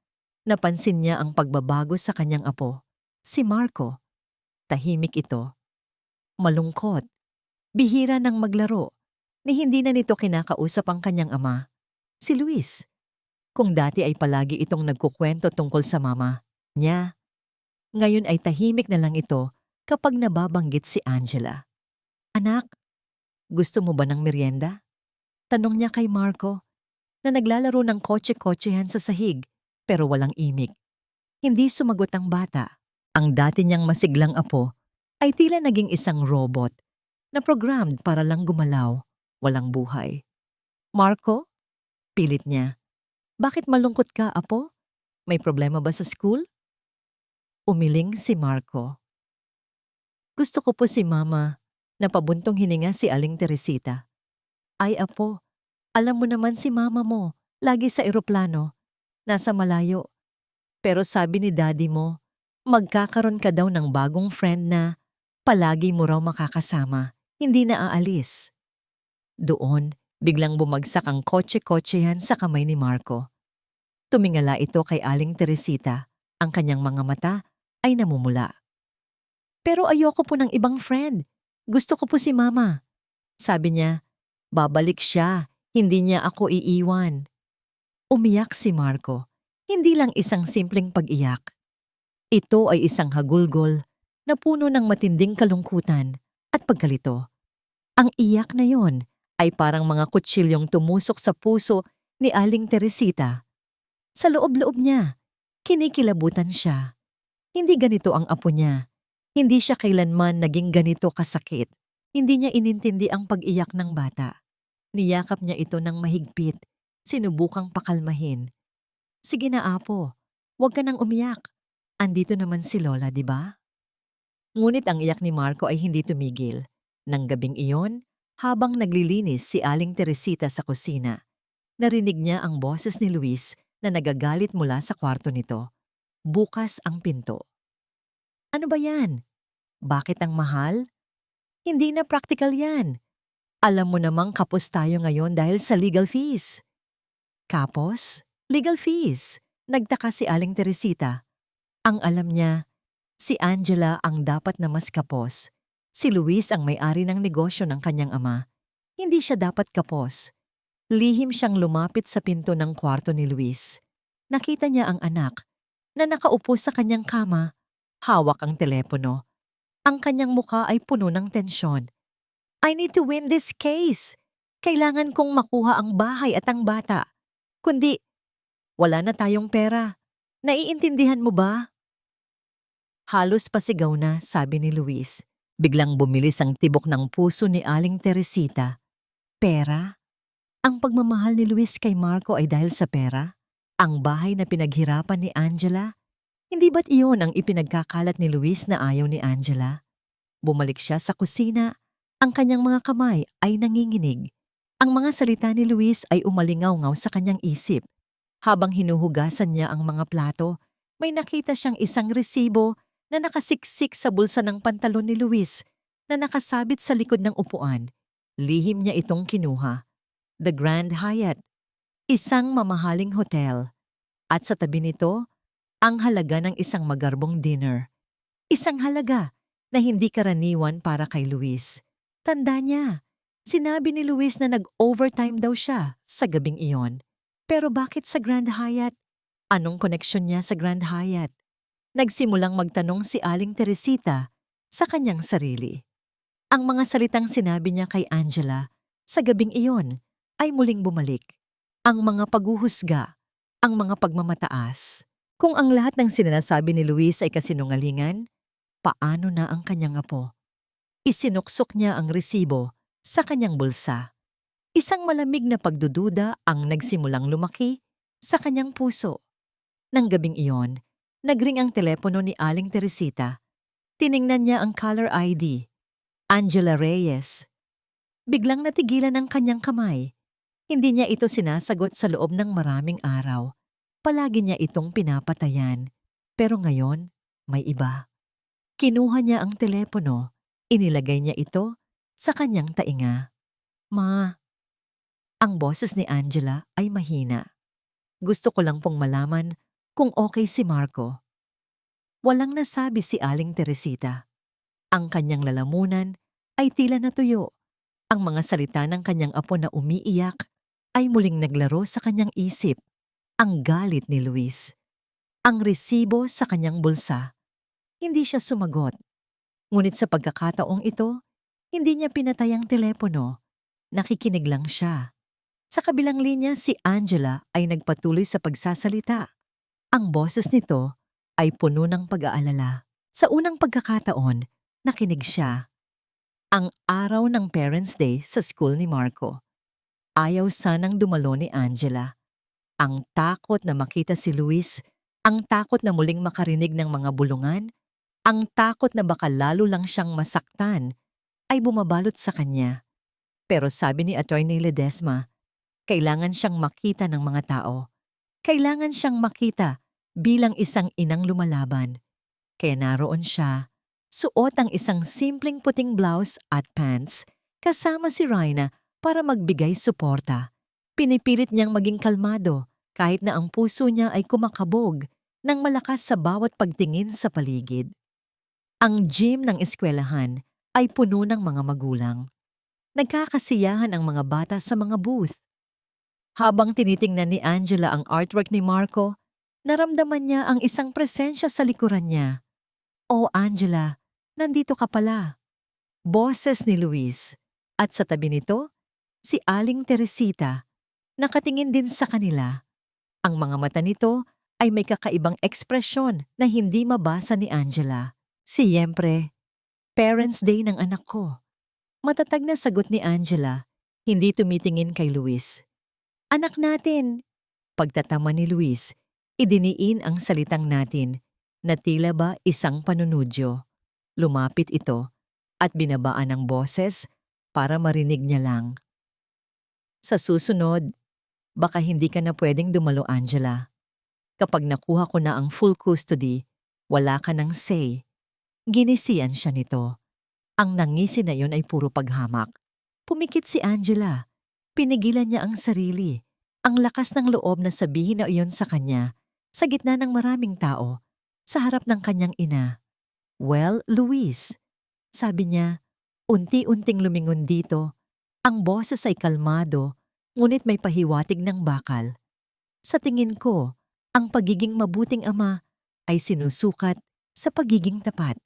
napansin niya ang pagbabago sa kanyang apo, si Marco. Tahimik ito. Malungkot. Bihira ng maglaro, ni hindi na nito kinakausap ang kanyang ama, si Luis. Kung dati ay palagi itong nagkukwento tungkol sa mama niya, ngayon ay tahimik na lang ito kapag nababanggit si Angela. Anak, gusto mo ba ng merienda? Tanong niya kay Marco, na naglalaro ng kotse-kotsehan sa sahig pero walang imik. Hindi sumagot ang bata. Ang dati niyang masiglang apo ay tila naging isang robot na programmed para lang gumalaw, walang buhay. Marco? Pilit niya. Bakit malungkot ka, apo? May problema ba sa school? Umiling si Marco. Gusto ko po si mama. Napabuntong hininga si Aling Teresita. Ay apo, alam mo naman si mama mo, lagi sa eroplano, nasa malayo. Pero sabi ni daddy mo, magkakaroon ka daw ng bagong friend na palagi mo raw makakasama, hindi na aalis. Doon, biglang bumagsak ang kotse-kotsehan sa kamay ni Marco. Tumingala ito kay Aling Teresita, ang kanyang mga mata ay namumula. Pero ayoko po ng ibang friend. Gusto ko po si mama. Sabi niya, babalik siya, hindi niya ako iiwan. Umiyak si Marco, hindi lang isang simpleng pag-iyak. Ito ay isang hagulgol na puno ng matinding kalungkutan at pagkalito. Ang iyak na yon ay parang mga kutsilyong tumusok sa puso ni Aling Teresita. Sa loob-loob niya, kinikilabutan siya. Hindi ganito ang apo niya. Hindi siya kailanman naging ganito kasakit. Hindi niya inintindi ang pag-iyak ng bata. Niyakap niya ito ng mahigpit, sinubukang pakalmahin. Sige na apo, huwag ka nang umiyak. Andito naman si Lola, di ba? Ngunit ang iyak ni Marco ay hindi tumigil. Nang gabing iyon, habang naglilinis si Aling Teresita sa kusina, narinig niya ang boses ni Luis na nagagalit mula sa kwarto nito. Bukas ang pinto. Ano ba yan? Bakit ang mahal? Hindi na practical yan. Alam mo namang kapos tayo ngayon dahil sa legal fees. Kapos? Legal fees? Nagtaka si Aling Teresita. Ang alam niya, si Angela ang dapat na mas kapos. Si Luis ang may-ari ng negosyo ng kanyang ama. Hindi siya dapat kapos. Lihim siyang lumapit sa pinto ng kwarto ni Luis. Nakita niya ang anak na nakaupo sa kanyang kama. Hawak ang telepono. Ang kanyang mukha ay puno ng tensyon. I need to win this case. Kailangan kong makuha ang bahay at ang bata. Kundi, wala na tayong pera. Naiintindihan mo ba? Halos pasigaw na, sabi ni Luis. Biglang bumilis ang tibok ng puso ni Aling Teresita. Pera? Ang pagmamahal ni Luis kay Marco ay dahil sa pera? Ang bahay na pinaghirapan ni Angela? Hindi ba't iyon ang ipinagkakalat ni Luis na ayaw ni Angela? Bumalik siya sa kusina. Ang kanyang mga kamay ay nanginginig. Ang mga salita ni Luis ay umalingaw-ngaw sa kanyang isip. Habang hinuhugasan niya ang mga plato, may nakita siyang isang resibo na nakasiksik sa bulsa ng pantalon ni Luis na nakasabit sa likod ng upuan. Lihim niya itong kinuha. The Grand Hyatt, isang mamahaling hotel. At sa tabi nito, Ang halaga ng isang magarbong dinner. Isang halaga na hindi karaniwan para kay Luis. Tanda niya, sinabi ni Luis na nag-overtime daw siya sa gabing iyon. Pero bakit sa Grand Hyatt? Anong koneksyon niya sa Grand Hyatt? Nagsimulang magtanong si Aling Teresita sa kanyang sarili. Ang mga salitang sinabi niya kay Angela sa gabing iyon ay muling bumalik. Ang mga paghuhusga, ang mga pagmamataas. Kung ang lahat ng sinasabi ni Luis ay kasinungalingan, paano na ang kanyang apo? Isinuksok niya ang resibo sa kanyang bulsa. Isang malamig na pagdududa ang nagsimulang lumaki sa kanyang puso. Nang gabing iyon, nagring ang telepono ni Aling Teresita. Tiningnan niya ang caller ID. Angela Reyes. Biglang natigilan ang kanyang kamay. Hindi niya ito sinasagot sa loob ng maraming araw. Palagi niya itong pinapatayan. Pero ngayon, may iba. Kinuha niya ang telepono. Inilagay niya ito sa kanyang tainga. Ma. Ang boses ni Angela ay mahina. Gusto ko lang pong malaman kung okay si Marco. Walang nasabi si Aling Teresita. Ang kanyang lalamunan ay tila natuyo. Ang mga salita ng kanyang apo na umiiyak ay muling naglaro sa kanyang isip. Ang galit ni Luis. Ang resibo sa kanyang bulsa. Hindi siya sumagot. Ngunit sa pagkakataong ito, hindi niya pinatay ang telepono. Nakikinig lang siya. Sa kabilang linya, si Angela ay nagpatuloy sa pagsasalita. Ang boses nito ay puno ng pag-aalala. Sa unang pagkakataon, nakinig siya. Ang araw ng Parents' Day sa school ni Marco. Ayaw sanang dumalo ni Angela. Ang takot na makita si Luis, ang takot na muling makarinig ng mga bulungan, ang takot na baka lalo lang siyang masaktan, ay bumabalot sa kanya. Pero sabi ni Attorney Ledesma, kailangan siyang makita ng mga tao. Kailangan siyang makita bilang isang inang lumalaban. Kaya naroon siya, suot ang isang simpleng puting blouse at pants, kasama si Rhina para magbigay suporta. Pinipilit niyang maging kalmado kahit na ang puso niya ay kumakabog ng malakas sa bawat pagtingin sa paligid. Ang gym ng eskwelahan ay puno ng mga magulang. Nagkakasiyahan ang mga bata sa mga booth. Habang tinitingnan ni Angela ang artwork ni Marco, naramdaman niya ang isang presensya sa likuran niya. "Oh, Angela, nandito ka pala." Boses ni Luis. At sa tabi nito, si Aling Teresita. Nakatingin din sa kanila. Ang mga mata nito ay may kakaibang ekspresyon na hindi mabasa ni Angela. "Siyempre, Parents' Day ng anak ko." Matatag na sagot ni Angela, hindi tumitingin kay Luis. "Anak natin." Pagtatama ni Luis, idiniin ang salitang natin na tila ba isang panunudyo. Lumapit ito at binabaan ng boses para marinig niya lang. "Sa susunod, baka hindi ka na pwedeng dumalo, Angela. Kapag nakuha ko na ang full custody, wala ka ng say." Ginisiyan siya nito. Ang nangisi na yon ay puro paghamak. Pumikit si Angela. Pinigilan niya ang sarili. Ang lakas ng loob na sabihin na iyon sa kanya, sa gitna ng maraming tao, sa harap ng kanyang ina. "Well, Luis," sabi niya, unti-unting lumingon dito. Ang boses ay kalmado, ngunit may pahiwatig ng bakal. "Sa tingin ko, ang pagiging mabuting ama ay sinusukat sa pagiging tapat.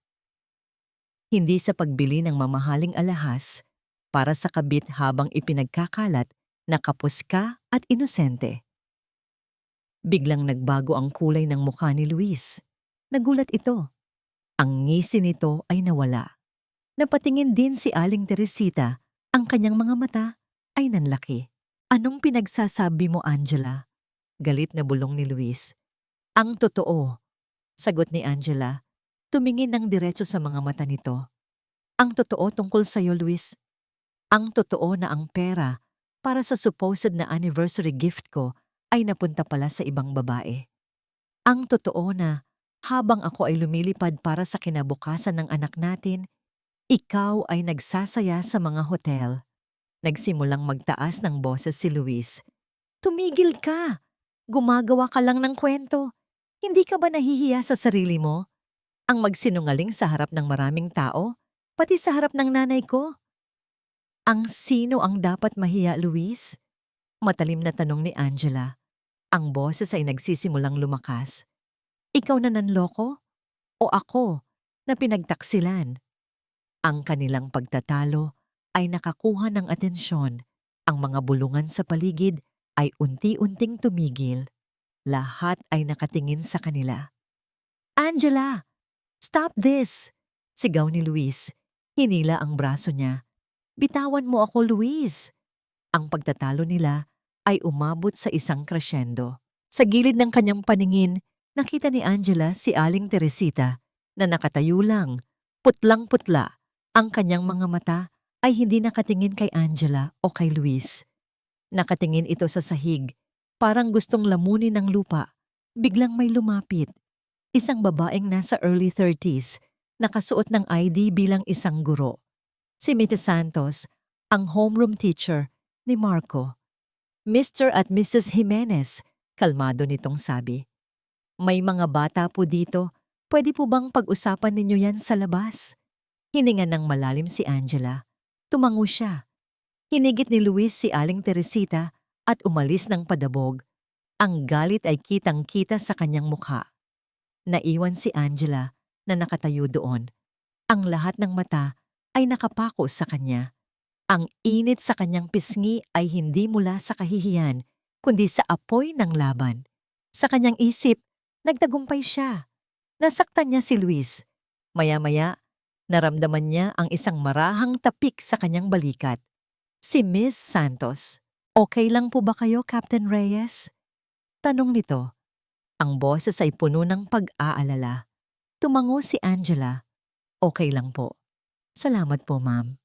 Hindi sa pagbili ng mamahaling alahas para sa kabit habang ipinagkakalat na kapos ka at inosente." Biglang nagbago ang kulay ng mukha ni Luis. Nagulat ito. Ang ngisi nito ay nawala. Napatingin din si Aling Teresita. Ang kanyang mga mata ay nanlaki. "Anong pinagsasabi mo, Angela?" Galit na bulong ni Luis. "Ang totoo," sagot ni Angela. Tumingin ng diretso sa mga mata nito. "Ang totoo tungkol sa'yo, Luis. Ang totoo na ang pera para sa supposed na anniversary gift ko ay napunta pala sa ibang babae. Ang totoo na habang ako ay lumilipad para sa kinabukasan ng anak natin, ikaw ay nagsasaya sa mga hotel." Nagsimulang magtaas ng boses si Luis. "Tumigil ka! Gumagawa ka lang ng kwento. Hindi ka ba nahihiya sa sarili mo? Ang magsinungaling sa harap ng maraming tao, pati sa harap ng nanay ko? Ang sino ang dapat mahiya, Luis? Matalim na tanong ni Angela. Ang boses ay nagsisimulang lumakas. Ikaw na nanloko? O ako na pinagtaksilan? Ang kanilang pagtatalo ay nakakuha ng atensyon. Ang mga bulungan sa paligid ay unti-unting tumigil. Lahat ay nakatingin sa kanila. Angela! Stop this! Sigaw ni Luis. Hinila ang braso niya. Bitawan mo ako, Luis! Ang pagtatalo nila ay umabot sa isang crescendo. Sa gilid ng kanyang paningin, nakita ni Angela si Aling Teresita na nakatayo lang, putlang-putla. Ang kanyang mga mata ay hindi nakatingin kay Angela o kay Luis. Nakatingin ito sa sahig, parang gustong lamunin ng lupa. Biglang may lumapit. Isang babaeng nasa early 30s, nakasuot ng ID bilang isang guro. Si Mrs. Santos, ang homeroom teacher ni Marco. Mr. at Mrs. Jimenez, kalmado nitong sabi. May mga bata po dito, pwede po bang pag-usapan ninyo yan sa labas? Hininga ng malalim si Angela. Tumango siya. Hinigit ni Luis si Aling Teresita at umalis ng padabog. Ang galit ay kitang-kita sa kanyang mukha. Naiwan si Angela na nakatayo doon. Ang lahat ng mata ay nakapako sa kanya. Ang init sa kanyang pisngi ay hindi mula sa kahihiyan, kundi sa apoy ng laban. Sa kanyang isip, nagtagumpay siya. Nasaktan niya si Luis. Maya-maya, naramdaman niya ang isang marahang tapik sa kanyang balikat. Si Miss Santos. Okay lang po ba kayo, Captain Reyes? Tanong nito. Ang boses ay puno ng pag-aalala. Tumango si Angela. Okay lang po. Salamat po, ma'am.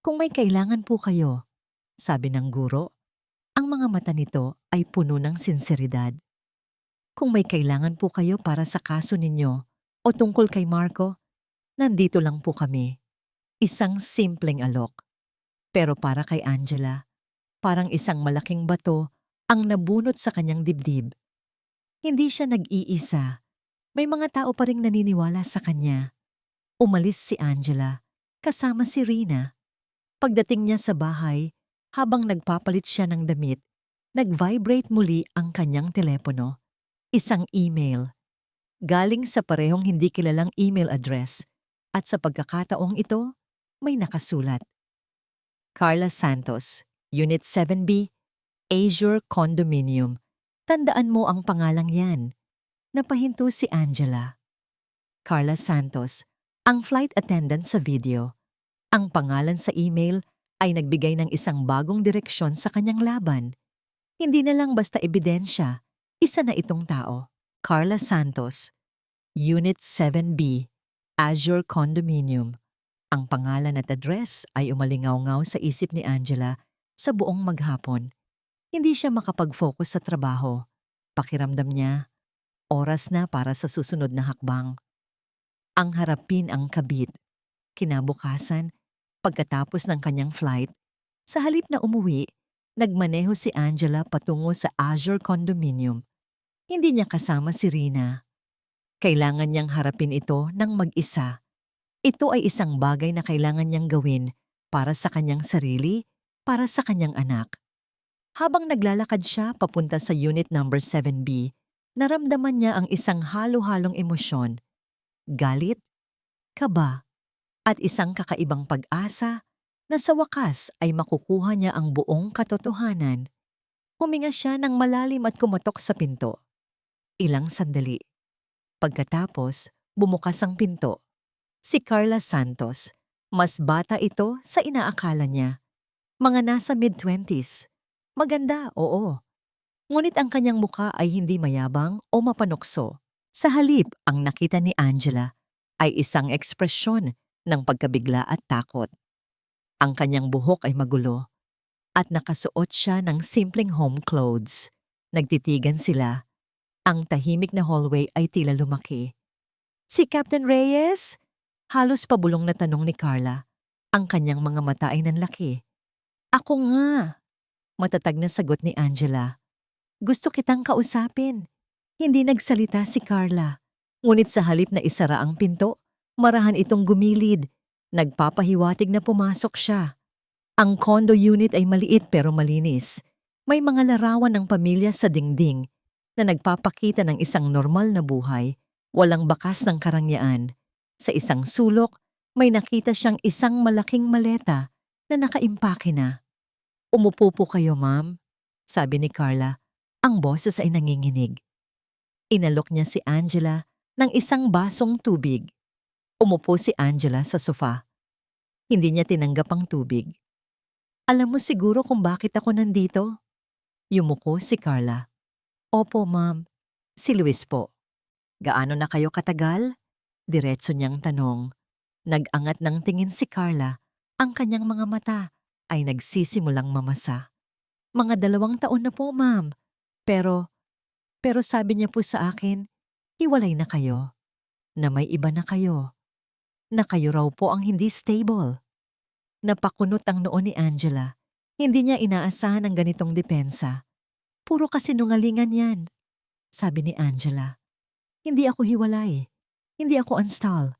Kung may kailangan po kayo, sabi ng guro, ang mga mata nito ay puno ng sinseridad. Kung may kailangan po kayo para sa kaso ninyo o tungkol kay Marco, nandito lang po kami. Isang simpleng alok. Pero para kay Angela, parang isang malaking bato ang nabunot sa kanyang dibdib. Hindi siya nag-iisa. May mga tao pa ring naniniwala sa kanya. Umalis si Angela, kasama si Rina. Pagdating niya sa bahay, habang nagpapalit siya ng damit, nag-vibrate muli ang kanyang telepono. Isang email. Galing sa parehong hindi kilalang email address. At sa pagkakataong ito, may nakasulat. Carla Santos, Unit 7B, Azure Condominium. Tandaan mo ang pangalang yan. Napahinto si Angela. Carla Santos, ang flight attendant sa video. Ang pangalan sa email ay nagbigay ng isang bagong direksyon sa kanyang laban. Hindi na lang basta ebidensya, isa na itong tao. Carla Santos, Unit 7B, Azure Condominium. Ang pangalan at address ay umalingaw-ngaw sa isip ni Angela sa buong maghapon. Hindi siya makapag-focus sa trabaho. Pakiramdam niya, oras na para sa susunod na hakbang. Ang harapin ang kabit. Kinabukasan, pagkatapos ng kanyang flight, sa halip na umuwi, nagmaneho si Angela patungo sa Azure Condominium. Hindi niya kasama si Rina. Kailangan niyang harapin ito ng mag-isa. Ito ay isang bagay na kailangan niyang gawin para sa kanyang sarili, para sa kanyang anak. Habang naglalakad siya papunta sa unit number 7B, naramdaman niya ang isang halo-halong emosyon. Galit, kaba, at isang kakaibang pag-asa na sa wakas ay makukuha niya ang buong katotohanan. Huminga siya ng malalim at kumatok sa pinto. Ilang sandali. Pagkatapos, bumukas ang pinto. Si Carla Santos. Mas bata ito sa inaakala niya. Mga nasa mid-20s. Maganda, oo. Ngunit ang kanyang mukha ay hindi mayabang o mapanukso. Sa halip, ang nakita ni Angela ay isang ekspresyon ng pagkabigla at takot. Ang kanyang buhok ay magulo at nakasuot siya ng simpleng home clothes. Nagtitigan sila. Ang tahimik na hallway ay tila lumaki. Si Captain Reyes? Halos pabulong na tanong ni Carla. Ang kanyang mga mata ay nanlaki. Ako nga. Matatag na sagot ni Angela. Gusto kitang kausapin. Hindi nagsalita si Carla. Ngunit sa halip na isara ang pinto, marahan itong gumilid. Nagpapahiwatig na pumasok siya. Ang condo unit ay maliit pero malinis. May mga larawan ng pamilya sa dingding na nagpapakita ng isang normal na buhay, walang bakas ng karangyaan. Sa isang sulok, may nakita siyang isang malaking maleta na nakaimpake na. "Umupo po kayo, ma'am," sabi ni Carla. Ang boses ay nanginginig. Inalok niya si Angela ng isang basong tubig. Umupo si Angela sa sofa. Hindi niya tinanggap ang tubig. "Alam mo siguro kung bakit ako nandito?" Yumuko si Carla. "Opo, ma'am. Si Luis po." "Gaano na kayo katagal?" Diretso niyang tanong. Nag-angat ng tingin si Carla. Ang kanyang mga mata ay nagsisimulang mamasa. "Mga 2 taon na po, ma'am. Pero sabi niya po sa akin, hiwalay na kayo. Na may iba na kayo. Na kayo raw po ang hindi stable." Napakunot ang noo ni Angela. Hindi niya inaasahan ang ganitong depensa. "Puro kasinungalingan yan," sabi ni Angela. "Hindi ako hiwalay. Hindi ako unstall.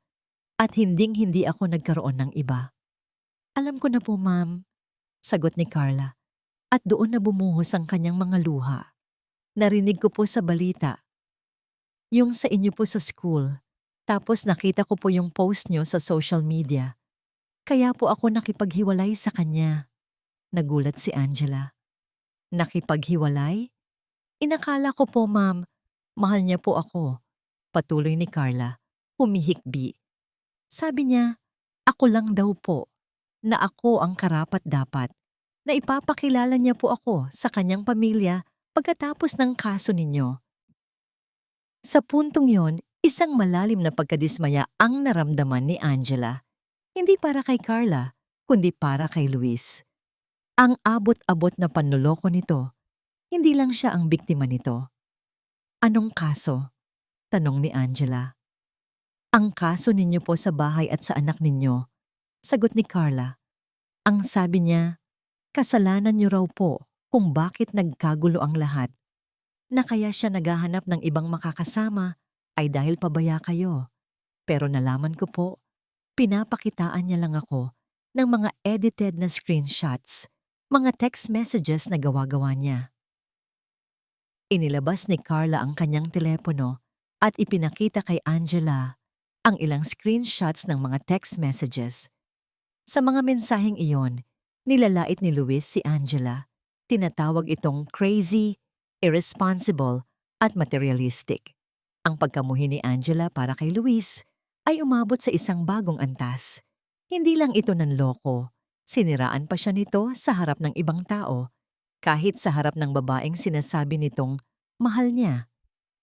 At hinding-hindi ako nagkaroon ng iba." "Alam ko na po, ma'am," sagot ni Carla. At doon na bumuhos ang kanyang mga luha. "Narinig ko po sa balita. Yung sa inyo po sa school. Tapos nakita ko po yung post nyo sa social media. Kaya po ako nakipaghiwalay sa kanya." Nagulat si Angela. "Nakipaghiwalay? Inakala ko po, ma'am, mahal niya po ako." Patuloy ni Carla, humihikbi. "Sabi niya, ako lang daw po, na ako ang karapat-dapat, na ipapakilala niya po ako sa kanyang pamilya pagkatapos ng kaso ninyo." Sa puntong yon, isang malalim na pagkadismaya ang naramdaman ni Angela. Hindi para kay Carla, kundi para kay Luis. Ang abot-abot na panloloko nito, hindi lang siya ang biktima nito. "Anong kaso?" tanong ni Angela. "Ang kaso ninyo po sa bahay at sa anak ninyo," sagot ni Carla. "Ang sabi niya, kasalanan niyo raw po kung bakit nagkagulo ang lahat. Na kaya siya naghahanap ng ibang makakasama ay dahil pabaya kayo. Pero nalaman ko po, pinapakitaan niya lang ako ng mga edited na screenshots, mga text messages na gawa-gawa niya." Inilabas ni Carla ang kanyang telepono at ipinakita kay Angela ang ilang screenshots ng mga text messages. Sa mga mensaheng iyon, nilalait ni Luis si Angela. Tinatawag itong crazy, irresponsible, at materialistic. Ang pagkamuhi ni Angela para kay Luis ay umabot sa isang bagong antas. Hindi lang ito nanloko, siniraan pa siya nito sa harap ng ibang tao, kahit sa harap ng babaeng sinasabi nitong mahal niya.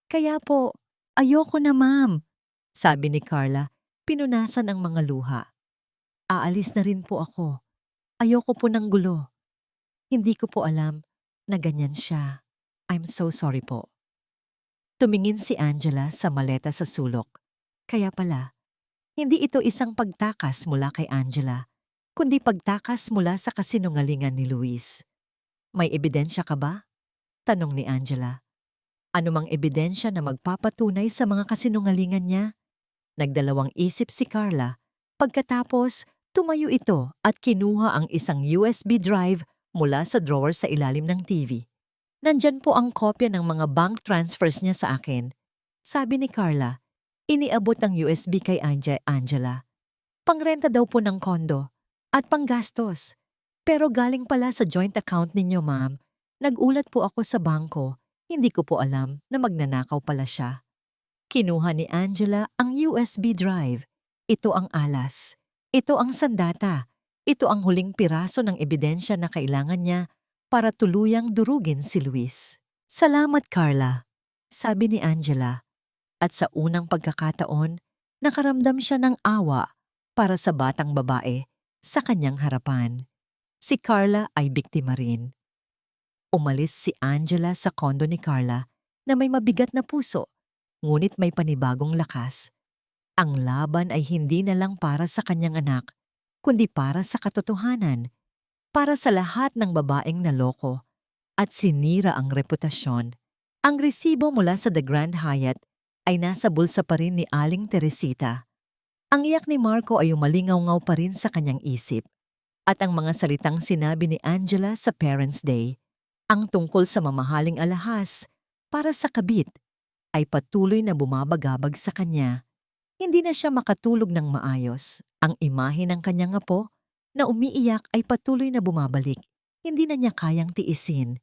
"Kaya po, ayoko na, ma'am," sabi ni Carla, pinunasan ang mga luha. "Aalis na rin po ako. Ayoko po ng gulo. Hindi ko po alam na ganyan siya. I'm so sorry po." Tumingin si Angela sa maleta sa sulok. Kaya pala, hindi ito isang pagtakas mula kay Angela, kundi pagtakas mula sa kasinungalingan ni Luis. "May ebidensya ka ba?" tanong ni Angela. Anumang ebidensya na magpapatunay sa mga kasinungalingan niya? Nagdalawang isip si Carla. Pagkatapos, tumayo ito at kinuha ang isang USB drive mula sa drawer sa ilalim ng TV. "Nandyan po ang kopya ng mga bank transfers niya sa akin," sabi ni Carla. Iniabot ang USB kay Angela. "Pangrenta daw po ng kondo at panggastos. Pero galing pala sa joint account ninyo, ma'am. Nagulat po ako sa bangko. Hindi ko po alam na magnanakaw pala siya." Kinuha ni Angela ang USB drive. Ito ang alas. Ito ang sandata. Ito ang huling piraso ng ebidensya na kailangan niya para tuluyang durugin si Luis. "Salamat, Carla," sabi ni Angela. At sa unang pagkakataon, nakaramdam siya ng awa para sa batang babae sa kanyang harapan. Si Carla ay biktima rin. Umalis si Angela sa kondo ni Carla na may mabigat na puso, ngunit may panibagong lakas. Ang laban ay hindi na lang para sa kanyang anak, kundi para sa katotohanan, para sa lahat ng babaeng naloko at sinira ang reputasyon Ang resibo mula sa The Grand Hyatt ay nasa bulsa pa rin ni Aling Teresita. Ang iyak ni Marco ay umalingaw-ngaw pa rin sa kanyang isip. At ang mga salitang sinabi ni Angela sa Parents' Day, ang tungkol sa mamahaling alahas para sa kabit, ay patuloy na bumabagabag sa kanya. Hindi na siya makatulog ng maayos. Ang imahe ng kanyang apo na umiiyak ay patuloy na bumabalik. Hindi na niya kayang tiisin.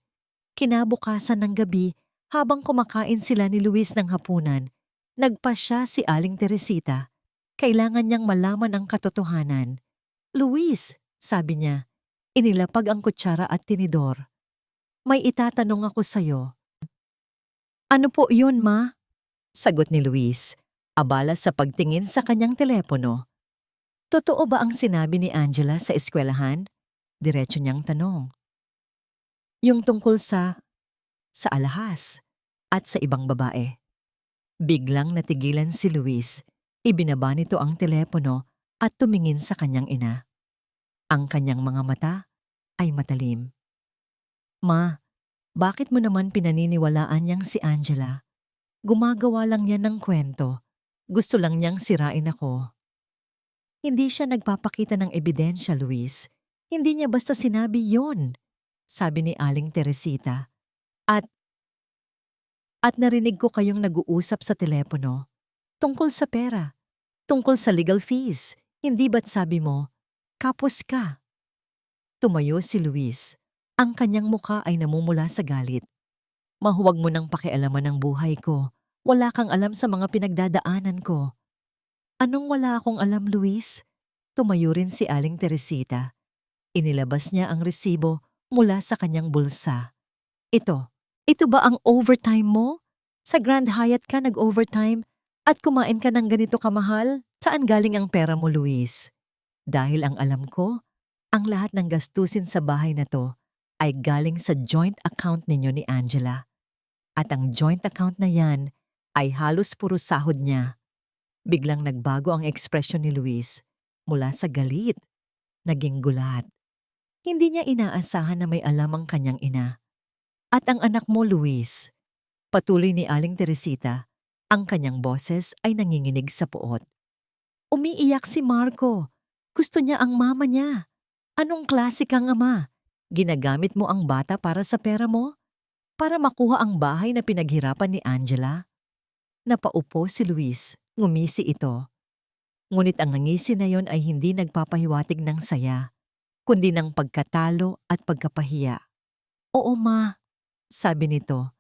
Kinabukasan ng gabi, habang kumakain sila ni Luis ng hapunan, nagpasya si Aling Teresita. Kailangan niyang malaman ang katotohanan. "Luis," sabi niya, inilapag ang kutsara at tinidor. "May itatanong ako sa'yo." "Ano po yun, ma?" Sagot ni Luis, abala sa pagtingin sa kanyang telepono. Totoo ba ang sinabi ni Angela sa eskwelahan? Diretso niyang tanong. Yung tungkol sa alahas at sa ibang babae. Biglang natigilan si Luis. Ibinaba nito ang telepono at tumingin sa kanyang ina. Ang kanyang mga mata ay matalim. "Ma, bakit mo naman pinaniniwalaan niyang si Angela? Gumagawa lang yan ng kwento. Gusto lang niyang sirain ako." "Hindi siya nagpapakita ng ebidensya, Luis. Hindi niya basta sinabi yon," sabi ni Aling Teresita. At narinig ko kayong nag-uusap sa telepono. Tungkol sa pera. Tungkol sa legal fees. Hindi ba't sabi mo, kapos ka? Tumayo si Luis. Ang kanyang muka ay namumula sa galit. "Mahuwag mo nang pakialaman ang buhay ko. Wala kang alam sa mga pinagdadaanan ko." "Anong wala akong alam, Luis?" Tumayo rin si Aling Teresita. Inilabas niya ang resibo mula sa kanyang bulsa. Ito ba ang overtime mo? Sa Grand Hyatt ka nag-overtime at kumain ka ng ganito kamahal? Saan galing ang pera mo, Luis? Dahil ang alam ko, ang lahat ng gastusin sa bahay na to ay galing sa joint account ninyo ni Angela. At ang joint account na yan ay halos puro sahod niya. Biglang nagbago ang ekspresyon ni Luis. Mula sa galit, naging gulat. Hindi niya inaasahan na may alam ang kanyang ina. "At ang anak mo, Luis," patuloy ni Aling Teresita, ang kanyang boses ay nanginginig sa puot. "Umiiyak si Marco. Gusto niya ang mama niya. Anong klase kang ama? Ginagamit mo ang bata para sa pera mo? Para makuha ang bahay na pinaghirapan ni Angela?" Napaupo si Luis. Ngumisi ito. Ngunit ang ngisi na yon ay hindi nagpapahiwatig ng saya, kundi ng pagkatalo at pagkapahiya. "Oo, ma," sabi nito.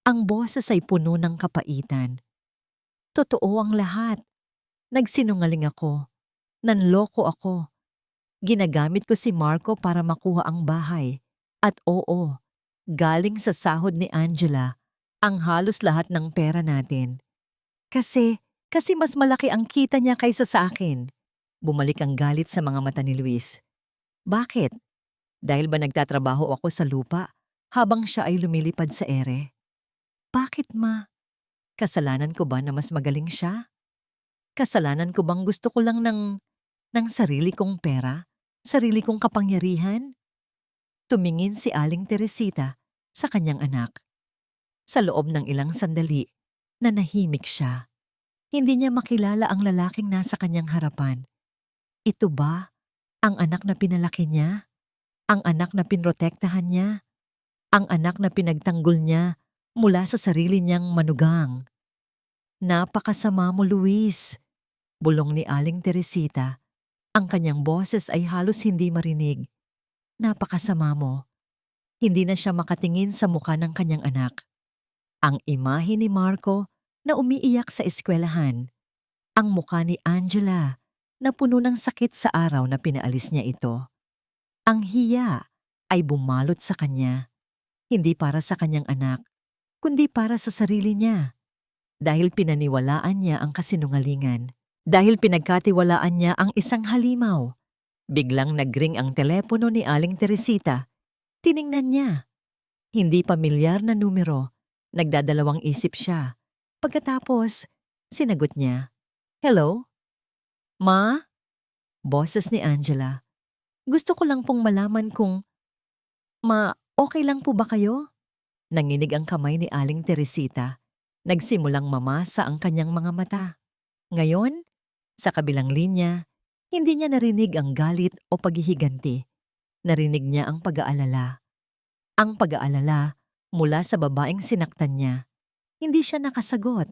Ang boses ay puno ng kapaitan. "Totoo ang lahat. Nagsinungaling ako. Nanloko ako. Ginagamit ko si Marco para makuha ang bahay. At oo, galing sa sahod ni Angela ang halos lahat ng pera natin. Kasi mas malaki ang kita niya kaysa sa akin." Bumalik ang galit sa mga mata ni Luis. "Bakit? Dahil ba nagtatrabaho ako sa lupa habang siya ay lumilipad sa ere? Bakit, ma? Kasalanan ko ba na mas magaling siya? Kasalanan ko bang gusto ko lang ng sarili kong pera? Sarili kong kapangyarihan?" Tumingin si Aling Teresita sa kanyang anak. Sa loob ng ilang sandali, nanahimik siya. Hindi niya makilala ang lalaking nasa kanyang harapan. Ito ba ang anak na pinalaki niya? Ang anak na pinrotektahan niya? Ang anak na pinagtanggol niya mula sa sarili niyang manugang? "Napakasama mo, Luis," bulong ni Aling Teresita. Ang kanyang boses ay halos hindi marinig. "Napakasama mo." Hindi na siya makatingin sa muka ng kanyang anak. Ang imahe ni Marco na umiiyak sa eskwelahan. Ang muka ni Angela na puno ng sakit sa araw na pinaalis niya ito. Ang hiya ay bumalot sa kanya. Hindi para sa kanyang anak, kundi para sa sarili niya. Dahil pinaniwalaan niya ang kasinungalingan. Dahil pinagkatiwalaan niya ang isang halimaw. Biglang nagring ang telepono ni Aling Teresita. Tiningnan niya. Hindi pamilyar na numero. Nagdadalawang isip siya. Pagkatapos, sinagot niya. "Hello? Ma?" Boses ni Angela. "Gusto ko lang pong malaman kung, Ma, okay lang po ba kayo?" Nanginig ang kamay ni Aling Teresita. Nagsimulang mamasa ang kanyang mga mata. Ngayon, sa kabilang linya, hindi niya narinig ang galit o paghihiganti. Narinig niya ang pag-aalala. Ang pag-aalala mula sa babaeng sinaktan niya. Hindi siya nakasagot.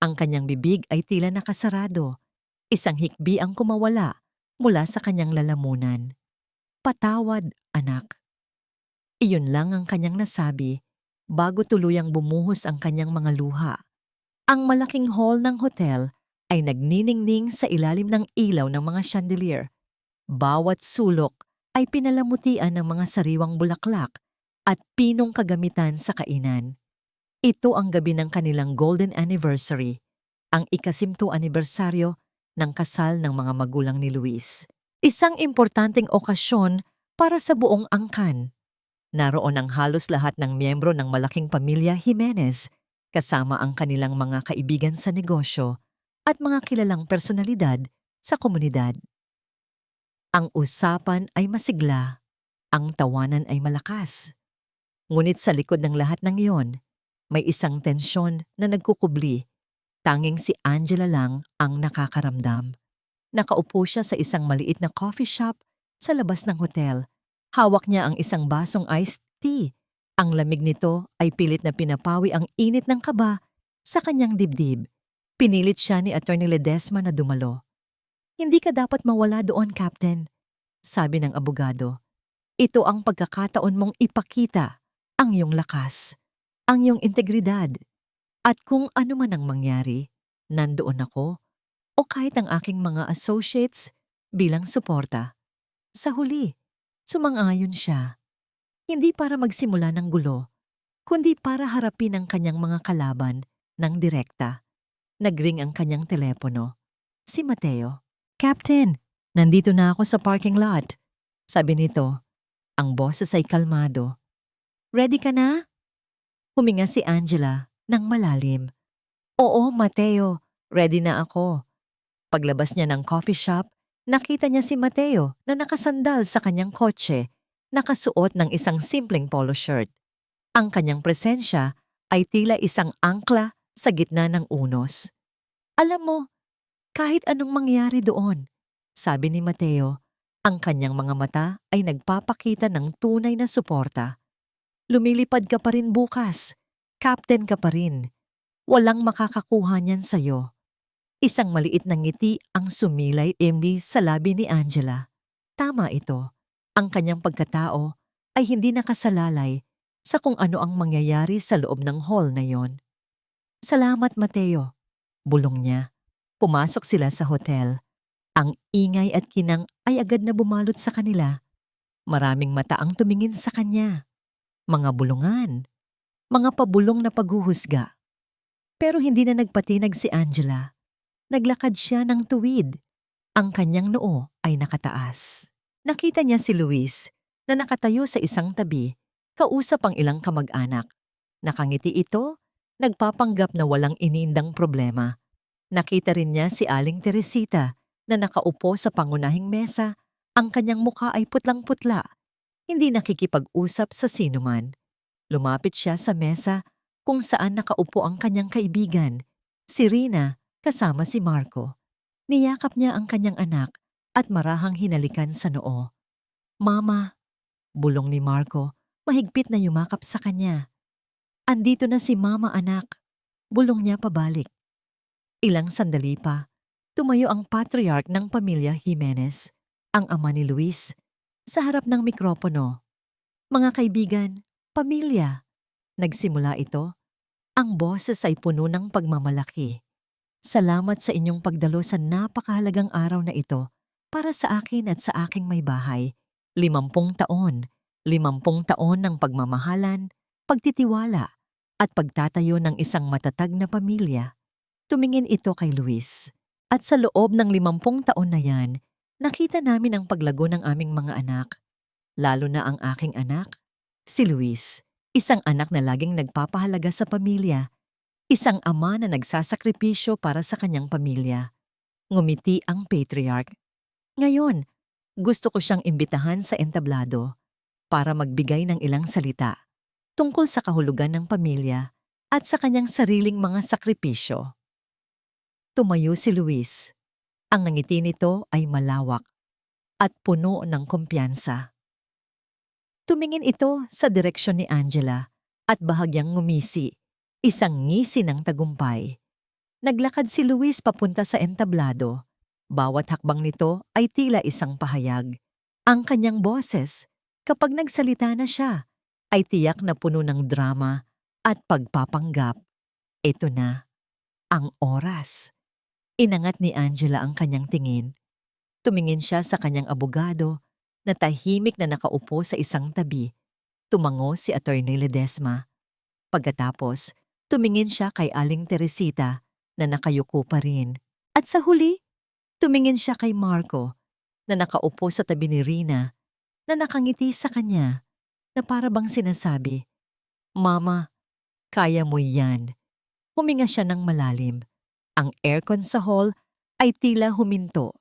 Ang kanyang bibig ay tila nakasarado. Isang hikbi ang kumawala mula sa kanyang lalamunan. Patawad, anak. Iyon lang ang kanyang nasabi bago tuluyang bumuhos ang kanyang mga luha. Ang malaking hall ng hotel ay nagniningning sa ilalim ng ilaw ng mga chandelier. Bawat sulok ay pinalamutian ng mga sariwang bulaklak at pinong kagamitan sa kainan. Ito ang gabi ng kanilang golden anniversary, ang ika-10 anibersaryo ng kasal ng mga magulang ni Luis. Isang importanteng okasyon para sa buong angkan. Naroon ang halos lahat ng miyembro ng malaking pamilya Jimenez, kasama ang kanilang mga kaibigan sa negosyo at mga kilalang personalidad sa komunidad. Ang usapan ay masigla, ang tawanan ay malakas. Ngunit sa likod ng lahat ng iyon, may isang tensyon na nagkukubli. Tanging si Angela lang ang nakakaramdam. Nakaupo siya sa isang maliit na coffee shop sa labas ng hotel. Hawak niya ang isang basong iced tea. Ang lamig nito ay pilit na pinapawi ang init ng kaba sa kanyang dibdib. Pinilit siya ni Attorney Ledesma na dumalo. "Hindi ka dapat mawala doon, Captain," sabi ng abogado. "Ito ang pagkakataon mong ipakita ang iyong lakas, ang iyong integridad. At kung ano man ang mangyari, nandoon ako o kahit ang aking mga associates bilang suporta." Sa huli, sumang-ayon siya. Hindi para magsimula ng gulo, kundi para harapin ang kanyang mga kalaban ng direkta. Nagring ang kanyang telepono. Si Mateo. "Captain, nandito na ako sa parking lot," sabi nito. Ang boses ay kalmado. "Ready ka na?" Huminga si Angela ng malalim. "Oo, Mateo, ready na ako." Paglabas niya ng coffee shop, nakita niya si Mateo na nakasandal sa kanyang kotse, nakasuot ng isang simpleng polo shirt. Ang kanyang presensya ay tila isang angkla sa gitna ng unos. "Alam mo, kahit anong mangyari doon," sabi ni Mateo, ang kanyang mga mata ay nagpapakita ng tunay na suporta. "Lumilipad ka pa rin bukas. Captain ka pa rin. Walang makakakuha niyan sa'yo." Isang maliit na ngiti ang sumilay sa labi ni Angela. Tama ito. Ang kanyang pagkatao ay hindi nakasalalay sa kung ano ang mangyayari sa loob ng hall na yon. "Salamat, Mateo," bulong niya. Pumasok sila sa hotel. Ang ingay at kinang ay agad na bumalot sa kanila. Maraming mata ang tumingin sa kanya. Mga bulungan. Mga pabulong na paghuhusga. Pero hindi na nagpatinag si Angela. Naglakad siya ng tuwid. Ang kanyang noo ay nakataas. Nakita niya si Luis na nakatayo sa isang tabi, kausap ang ilang kamag-anak. Nakangiti ito, nagpapanggap na walang iniindang problema. Nakita rin niya si Aling Teresita na nakaupo sa pangunahing mesa. Ang kanyang mukha ay putlang-putla, hindi nakikipag-usap sa sinuman. Lumapit siya sa mesa kung saan nakaupo ang kanyang kaibigan, si Rina kasama si Marco. Niyakap niya ang kanyang anak at marahang hinalikan sa noo. "Mama," bulong ni Marco, mahigpit na yumakap sa kanya. "Andito na si Mama, anak," bulong niya pabalik. Ilang sandali pa, tumayo ang patriarch ng pamilya Jimenez, ang ama ni Luis, sa harap ng mikropono. "Mga kaibigan, pamilya," nagsimula ito. Ang boses ay puno ng pagmamalaki. "Salamat sa inyong pagdalo sa napakahalagang araw na ito para sa akin at sa aking may bahay. 50 taon, 50 taon ng pagmamahalan, pagtitiwala, at pagtatayo ng isang matatag na pamilya." Tumingin ito kay Luis. "At sa loob ng 50 taon na yan, nakita namin ang paglago ng aming mga anak. Lalo na ang aking anak, si Luis. Isang anak na laging nagpapahalaga sa pamilya. Isang ama na nagsasakripisyo para sa kanyang pamilya." Ngumiti ang patriarch. "Ngayon, gusto ko siyang imbitahan sa entablado para magbigay ng ilang salita. tungkol sa kahulugan ng pamilya at sa kanyang sariling mga sakripisyo. Tumayo si Luis. Ang ngiti nito ay malawak at puno ng kumpiyansa. Tumingin ito sa direksyon ni Angela at bahagyang ngumisi, isang ngisi ng tagumpay. Naglakad si Luis papunta sa entablado. Bawat hakbang nito ay tila isang pahayag. Ang kanyang boses, kapag nagsalita na siya, ay tiyak na puno ng drama at pagpapanggap. Ito na, ang oras. Inangat ni Angela ang kanyang tingin. Tumingin siya sa kanyang abogado na tahimik na nakaupo sa isang tabi. Tumango si Attorney Ledesma. Pagkatapos, tumingin siya kay Aling Teresita na nakayuko pa rin. At sa huli, tumingin siya kay Marco na nakaupo sa tabi ni Rina na nakangiti sa kanya na para bang sinasabi, "Mama, kaya mo yan." Huminga siya ng malalim. Ang aircon sa hall ay tila huminto.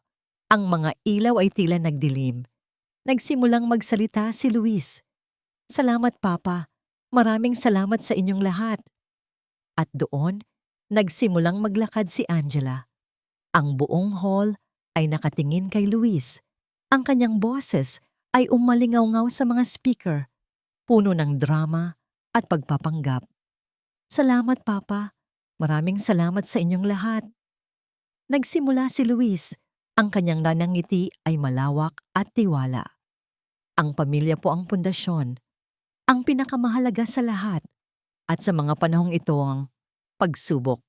Ang mga ilaw ay tila nagdilim. Nagsimulang magsalita si Luis. "Salamat, Papa. Maraming salamat sa inyong lahat." At doon, nagsimulang maglakad si Angela. Ang buong hall ay nakatingin kay Luis. Ang kanyang boses ay umalingaw-ngaw sa mga speaker, puno ng drama at pagpapanggap. "Salamat, Papa. Maraming salamat sa inyong lahat." Nagsimula si Luis. Ang kanyang nanangiti ay malawak at tiwala. Ang pamilya po ang pundasyon, ang pinakamahalaga sa lahat, at sa mga panahong ito ang pagsubok.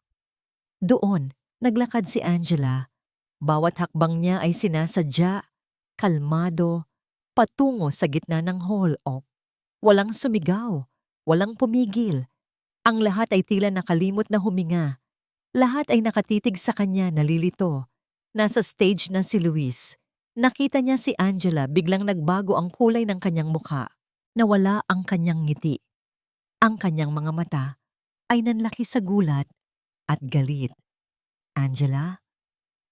Doon, naglakad si Angela. Bawat hakbang niya ay sinasadya, kalmado, patungo sa gitna ng hall of. Walang sumigaw, walang pumigil. Ang lahat ay tila nakalimot na huminga. Lahat ay nakatitig sa kanya, nalilito. Nasa stage na si Luis. Nakita niya si Angela, biglang nagbago ang kulay ng kanyang mukha. Nawala ang kanyang ngiti. Ang kanyang mga mata ay nanlaki sa gulat at galit. "Angela,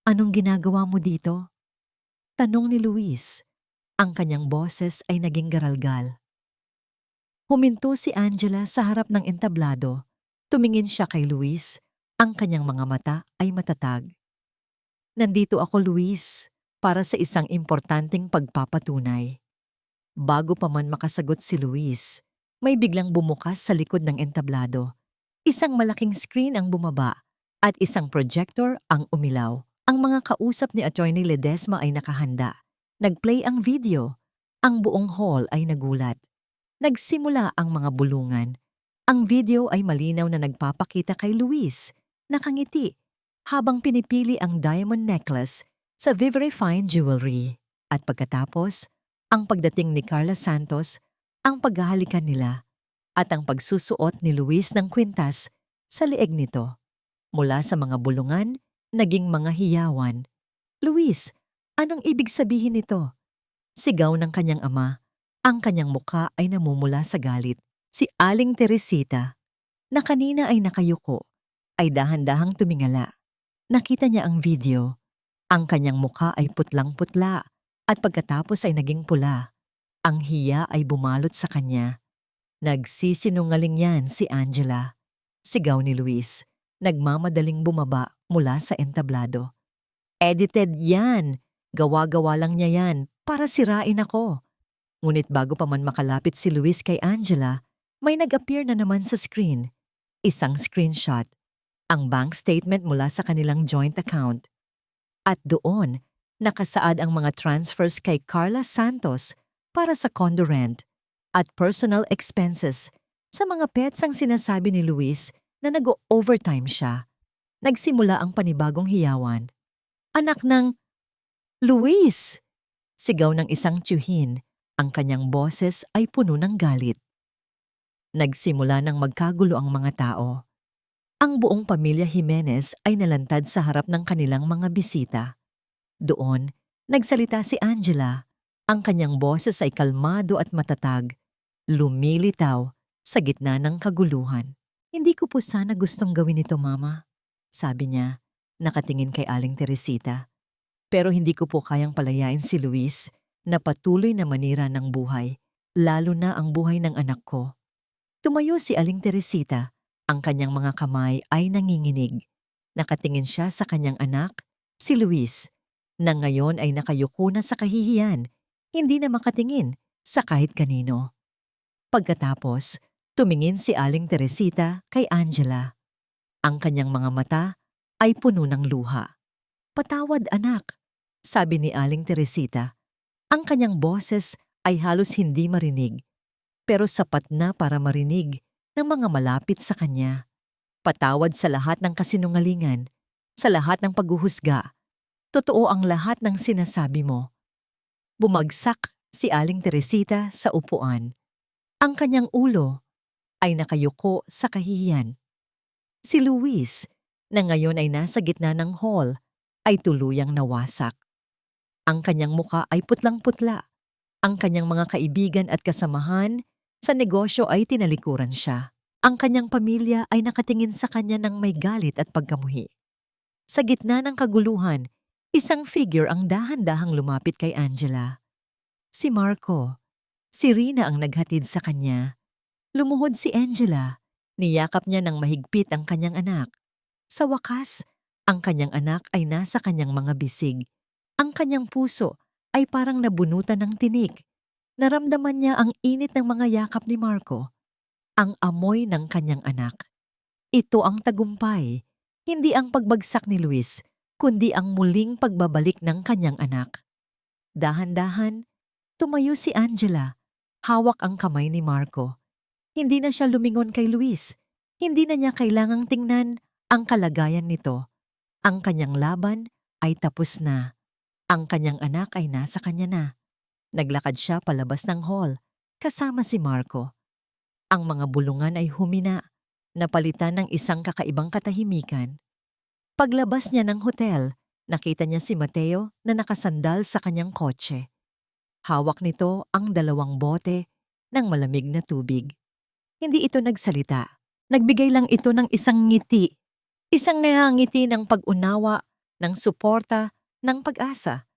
anong ginagawa mo dito?" Tanong ni Luis. Ang kanyang boses ay naging garalgal. Huminto si Angela sa harap ng entablado. Tumingin siya kay Luis. Ang kanyang mga mata ay matatag. "Nandito ako, Luis, para sa isang importanteng pagpapatunay." Bago pa man makasagot si Luis, may biglang bumukas sa likod ng entablado. Isang malaking screen ang bumaba at isang projector ang umilaw. Ang mga kausap ni Attorney Ledesma ay nakahanda. Nagplay ang video. Ang buong hall ay nagulat. Nagsimula ang mga bulungan. Ang video ay malinaw na nagpapakita kay Luis, nakangiti, habang pinipili ang diamond necklace sa Vivere Fine Jewelry. At pagkatapos, ang pagdating ni Carla Santos, ang paghahalikan nila, at ang pagsusuot ni Luis ng kwintas sa leeg nito. Mula sa mga bulungan, naging mga hiyawan. "Luis, anong ibig sabihin nito?" Sigaw ng kanyang ama. Ang kanyang mukha ay namumula sa galit. Si Aling Teresita, na kanina ay nakayuko, ay dahan-dahang tumingala. Nakita niya ang video. Ang kanyang mukha ay putlang-putla at pagkatapos ay naging pula. Ang hiya ay bumalot sa kanya. "Nagsisinungaling yan si Angela." Sigaw ni Luis. Nagmamadaling bumaba mula sa entablado. "Edited yan. Gawa-gawa lang niya yan para sirain ako." Ngunit bago pa man makalapit si Luis kay Angela, may nag-appear na naman sa screen. Isang screenshot. Ang bank statement mula sa kanilang joint account. At doon, nakasaad ang mga transfers kay Carla Santos para sa condo rent at personal expenses sa mga pets ang sinasabi ni Luis na nag-overtime siya. Nagsimula ang panibagong hiyawan. "Anak ng Luis!" Sigaw ng isang tiyuhin. Ang kanyang boses ay puno ng galit. Nagsimula ng magkagulo ang mga tao. Ang buong pamilya Jimenez ay nalantad sa harap ng kanilang mga bisita. Doon, nagsalita si Angela. Ang kanyang boses ay kalmado at matatag, lumilitaw sa gitna ng kaguluhan. "Hindi ko po sana gustong gawin ito, Mama," sabi niya, nakatingin kay Aling Teresita. "Pero hindi ko po kayang palayain si Luis na patuloy na manira ng buhay, lalo na ang buhay ng anak ko." Tumayo si Aling Teresita. Ang kanyang mga kamay ay nanginginig. Nakatingin siya sa kanyang anak, si Luis, na ngayon ay nakayuko na sa kahihiyan, hindi na makatingin sa kahit kanino. Pagkatapos, tumingin si Aling Teresita kay Angela. Ang kanyang mga mata ay puno ng luha. "Patawad, anak," sabi ni Aling Teresita. Ang kanyang boses ay halos hindi marinig, pero sapat na para marinig ng mga malapit sa kanya. "Patawad sa lahat ng kasinungalingan, sa lahat ng paghuhusga. Totoo ang lahat ng sinasabi mo." Bumagsak si Aling Teresita sa upuan. Ang kanyang ulo ay nakayuko sa kahihiyan. Si Luis, na ngayon ay nasa gitna ng hall, ay tuluyang nawasak. Ang kanyang muka ay putlang-putla. Ang kanyang mga kaibigan at kasamahan sa negosyo ay tinalikuran siya. Ang kanyang pamilya ay nakatingin sa kanya ng may galit at pagkamuhi. Sa gitna ng kaguluhan, isang figure ang dahan-dahang lumapit kay Angela. Si Marco. Si Rina ang naghatid sa kanya. Lumuhod si Angela. Niyakap niya ng mahigpit ang kanyang anak. Sa wakas, ang kanyang anak ay nasa kanyang mga bisig. Ang kanyang puso ay parang nabunutan ng tinik. Naramdaman niya ang init ng mga yakap ni Marco. Ang amoy ng kanyang anak. Ito ang tagumpay, hindi ang pagbagsak ni Luis, kundi ang muling pagbabalik ng kanyang anak. Dahan-dahan, tumayo si Angela. Hawak ang kamay ni Marco. Hindi na siya lumingon kay Luis. Hindi na niya kailangang tingnan ang kalagayan nito. Ang kanyang laban ay tapos na. Ang kanyang anak ay nasa kanya na. Naglakad siya palabas ng hall, kasama si Marco. Ang mga bulungan ay humina, napalitan ng isang kakaibang katahimikan. Paglabas niya ng hotel, nakita niya si Mateo na nakasandal sa kanyang kotse. Hawak nito ang 2 bote ng malamig na tubig. Hindi ito nagsalita. Nagbigay lang ito ng isang ngiti. Isang ngiti ng pag-unawa, ng suporta, ng pag-asa.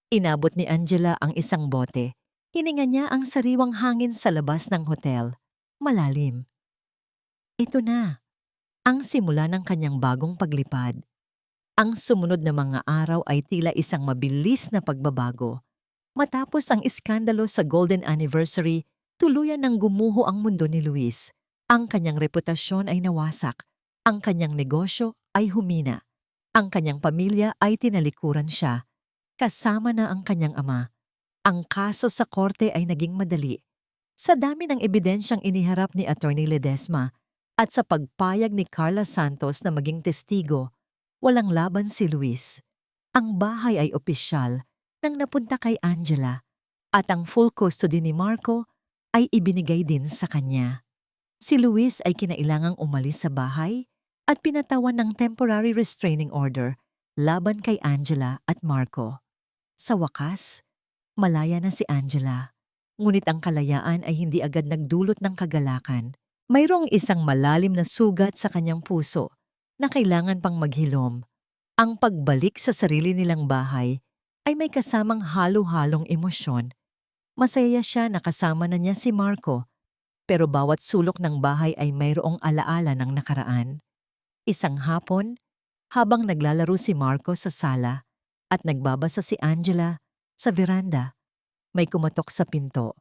Inabot ni Angela ang isang bote. Hininga niya ang sariwang hangin sa labas ng hotel. Malalim. Ito na, ang simula ng kanyang bagong paglipad. Ang sumunod na mga araw ay tila isang mabilis na pagbabago. Matapos ang iskandalo sa Golden Anniversary, tuluyan ng gumuho ang mundo ni Luis. Ang kanyang reputasyon ay nawasak. Ang kanyang negosyo ay humina. Ang kanyang pamilya ay tinalikuran siya. Kasama na ang kanyang ama. Ang kaso sa korte ay naging madali. Sa dami ng ebidensyang iniharap ni Attorney Ledesma at sa pagpayag ni Carla Santos na maging testigo, walang laban si Luis. Ang bahay ay opisyal nang napunta kay Angela at ang full custody ni Marco ay ibinigay din sa kanya. Si Luis ay kinailangang umalis sa bahay at pinatawan ng temporary restraining order laban kay Angela at Marco. Sa wakas, malaya na si Angela. Ngunit ang kalayaan ay hindi agad nagdulot ng kagalakan. Mayroong isang malalim na sugat sa kanyang puso na kailangan pang maghilom. Ang pagbalik sa sarili nilang bahay ay may kasamang halo-halong emosyon. Masaya siya na kasama na niya si Marco, pero bawat sulok ng bahay ay mayroong alaala ng nakaraan. Isang hapon, habang naglalaro si Marco sa sala at nagbabasa si Angela sa veranda, may kumatok sa pinto.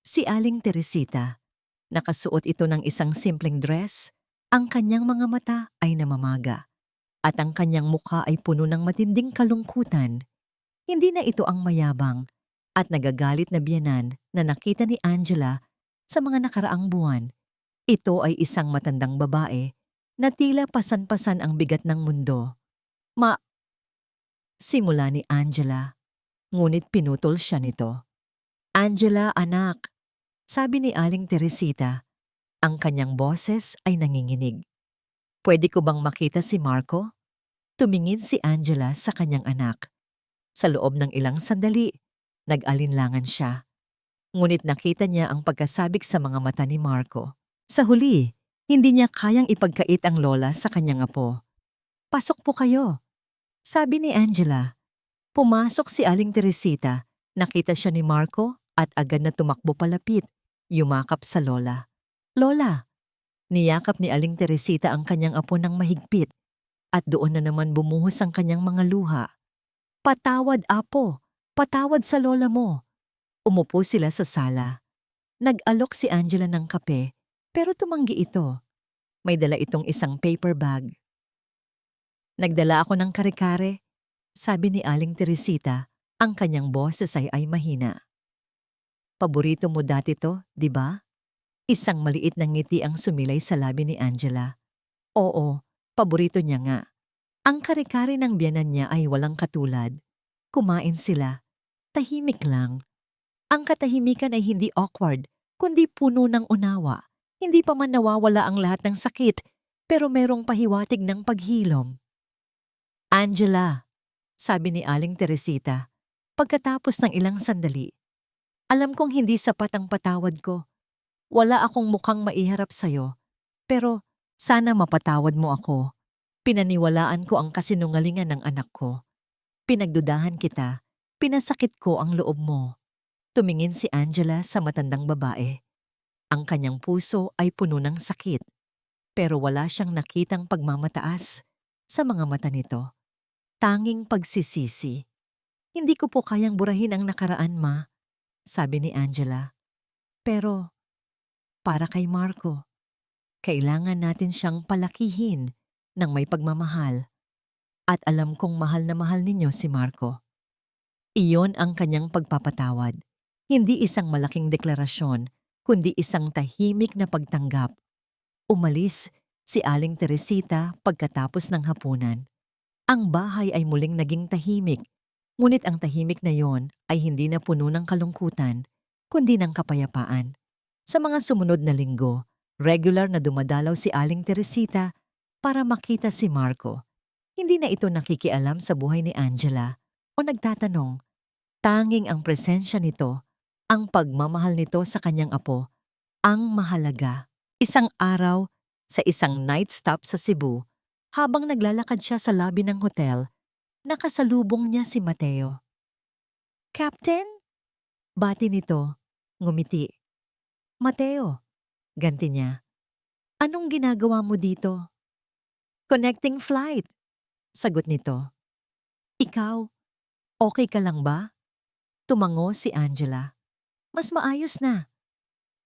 Si Aling Teresita. Nakasuot ito ng isang simpleng dress, ang kanyang mga mata ay namamaga, at ang kanyang mukha ay puno ng matinding kalungkutan. Hindi na ito ang mayabang at nagagalit na biyenan na nakita ni Angela sa mga nakaraang buwan. Ito ay isang matandang babae na tila pasan-pasan ang bigat ng mundo. Simula ni Angela, ngunit pinutol siya nito. "Angela, anak," sabi ni Aling Teresita. Ang kanyang boses ay nanginginig. "Pwede ko bang makita si Marco?" Tumingin si Angela sa kanyang anak. Sa loob ng ilang sandali, nag-alinlangan siya. Ngunit nakita niya ang pagkasabik sa mga mata ni Marco. Sa huli, hindi niya kayang ipagkait ang lola sa kanyang apo. "Pasok po kayo," sabi ni Angela. Pumasok si Aling Teresita. Nakita siya ni Marco at agad na tumakbo palapit, yumakap sa lola. "Lola, Niyakap ni Aling Teresita ang kanyang apo ng mahigpit at doon na naman bumuhos ang kanyang mga luha. Patawad, apo! Patawad sa lola mo! Umupo sila sa sala. Nag-alok si Angela ng kape pero tumanggi ito. May dala itong isang paper bag. Nagdala ako ng kare-kare, sabi ni Aling Teresita. Ang kanyang boses ay mahina. Paborito mo dati to, di ba? Isang maliit na ngiti ang sumilay sa labi ni Angela. Oo, paborito niya nga. Ang kare-kare ng biyanan niya ay walang katulad. Kumain sila. Tahimik lang. Ang katahimikan ay hindi awkward, kundi puno ng unawa. Hindi pa man nawawala ang lahat ng sakit, pero merong pahiwatig ng paghilom. Angela, sabi ni Aling Teresita, pagkatapos ng ilang sandali. Alam kong hindi sapat ang patawad ko. Wala akong mukhang maiharap sa'yo, pero sana mapatawad mo ako. Pinaniwalaan ko ang kasinungalingan ng anak ko. Pinagdudahan kita, pinasakit ko ang loob mo. Tumingin si Angela sa matandang babae. Ang kanyang puso ay puno ng sakit, pero wala siyang nakitang pagmamataas sa mga mata nito. Tanging pagsisisi. Hindi ko po kayang burahin ang nakaraan, ma, sabi ni Angela. Pero para kay Marco, kailangan natin siyang palakihin ng may pagmamahal. At alam kong mahal na mahal ninyo si Marco. Iyon ang kanyang pagpapatawad. Hindi isang malaking deklarasyon, kundi isang tahimik na pagtanggap. Umalis si Aling Teresita pagkatapos ng hapunan. Ang bahay ay muling naging tahimik, ngunit ang tahimik na yon ay hindi na puno ng kalungkutan, kundi ng kapayapaan. Sa mga sumunod na linggo, regular na dumadalaw si Aling Teresita para makita si Marco. Hindi na ito nakikialam sa buhay ni Angela o nagtatanong. Tanging ang presensya nito, ang pagmamahal nito sa kanyang apo, ang mahalaga. Isang araw, sa isang night stop sa Cebu, habang naglalakad siya sa lobby ng hotel, nakasalubong niya si Mateo. Captain? Bati nito, ngumiti. Mateo, ganti niya. Anong ginagawa mo dito? Connecting flight, sagot nito. Ikaw, okay ka lang ba? Tumango si Angela. Mas maayos na.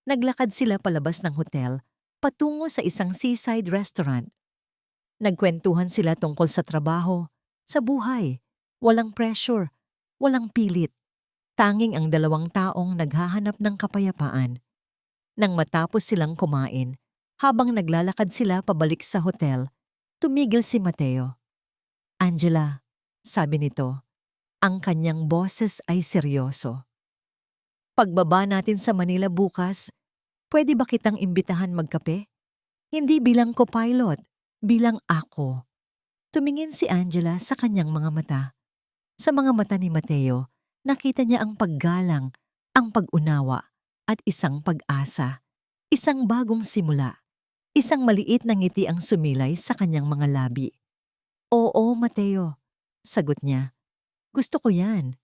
Naglakad sila palabas ng hotel, patungo sa isang seaside restaurant. Nagkwentuhan sila tungkol sa trabaho, sa buhay. Walang pressure, walang pilit. Tanging ang dalawang taong naghahanap ng kapayapaan. Nang matapos silang kumain, habang naglalakad sila pabalik sa hotel, tumigil si Mateo. Angela, sabi nito, ang kanyang boses ay seryoso. Pagbaba natin sa Manila bukas, pwede ba kitang imbitahan magkape? Hindi bilang co-pilot, bilang ako. Tumingin si Angela sa kanyang mga mata. Sa mga mata ni Mateo, nakita niya ang paggalang, ang pag-unawa, at isang pag-asa. Isang bagong simula. Isang maliit na ngiti ang sumilay sa kanyang mga labi. Oo, Mateo, sagot niya. Gusto ko yan.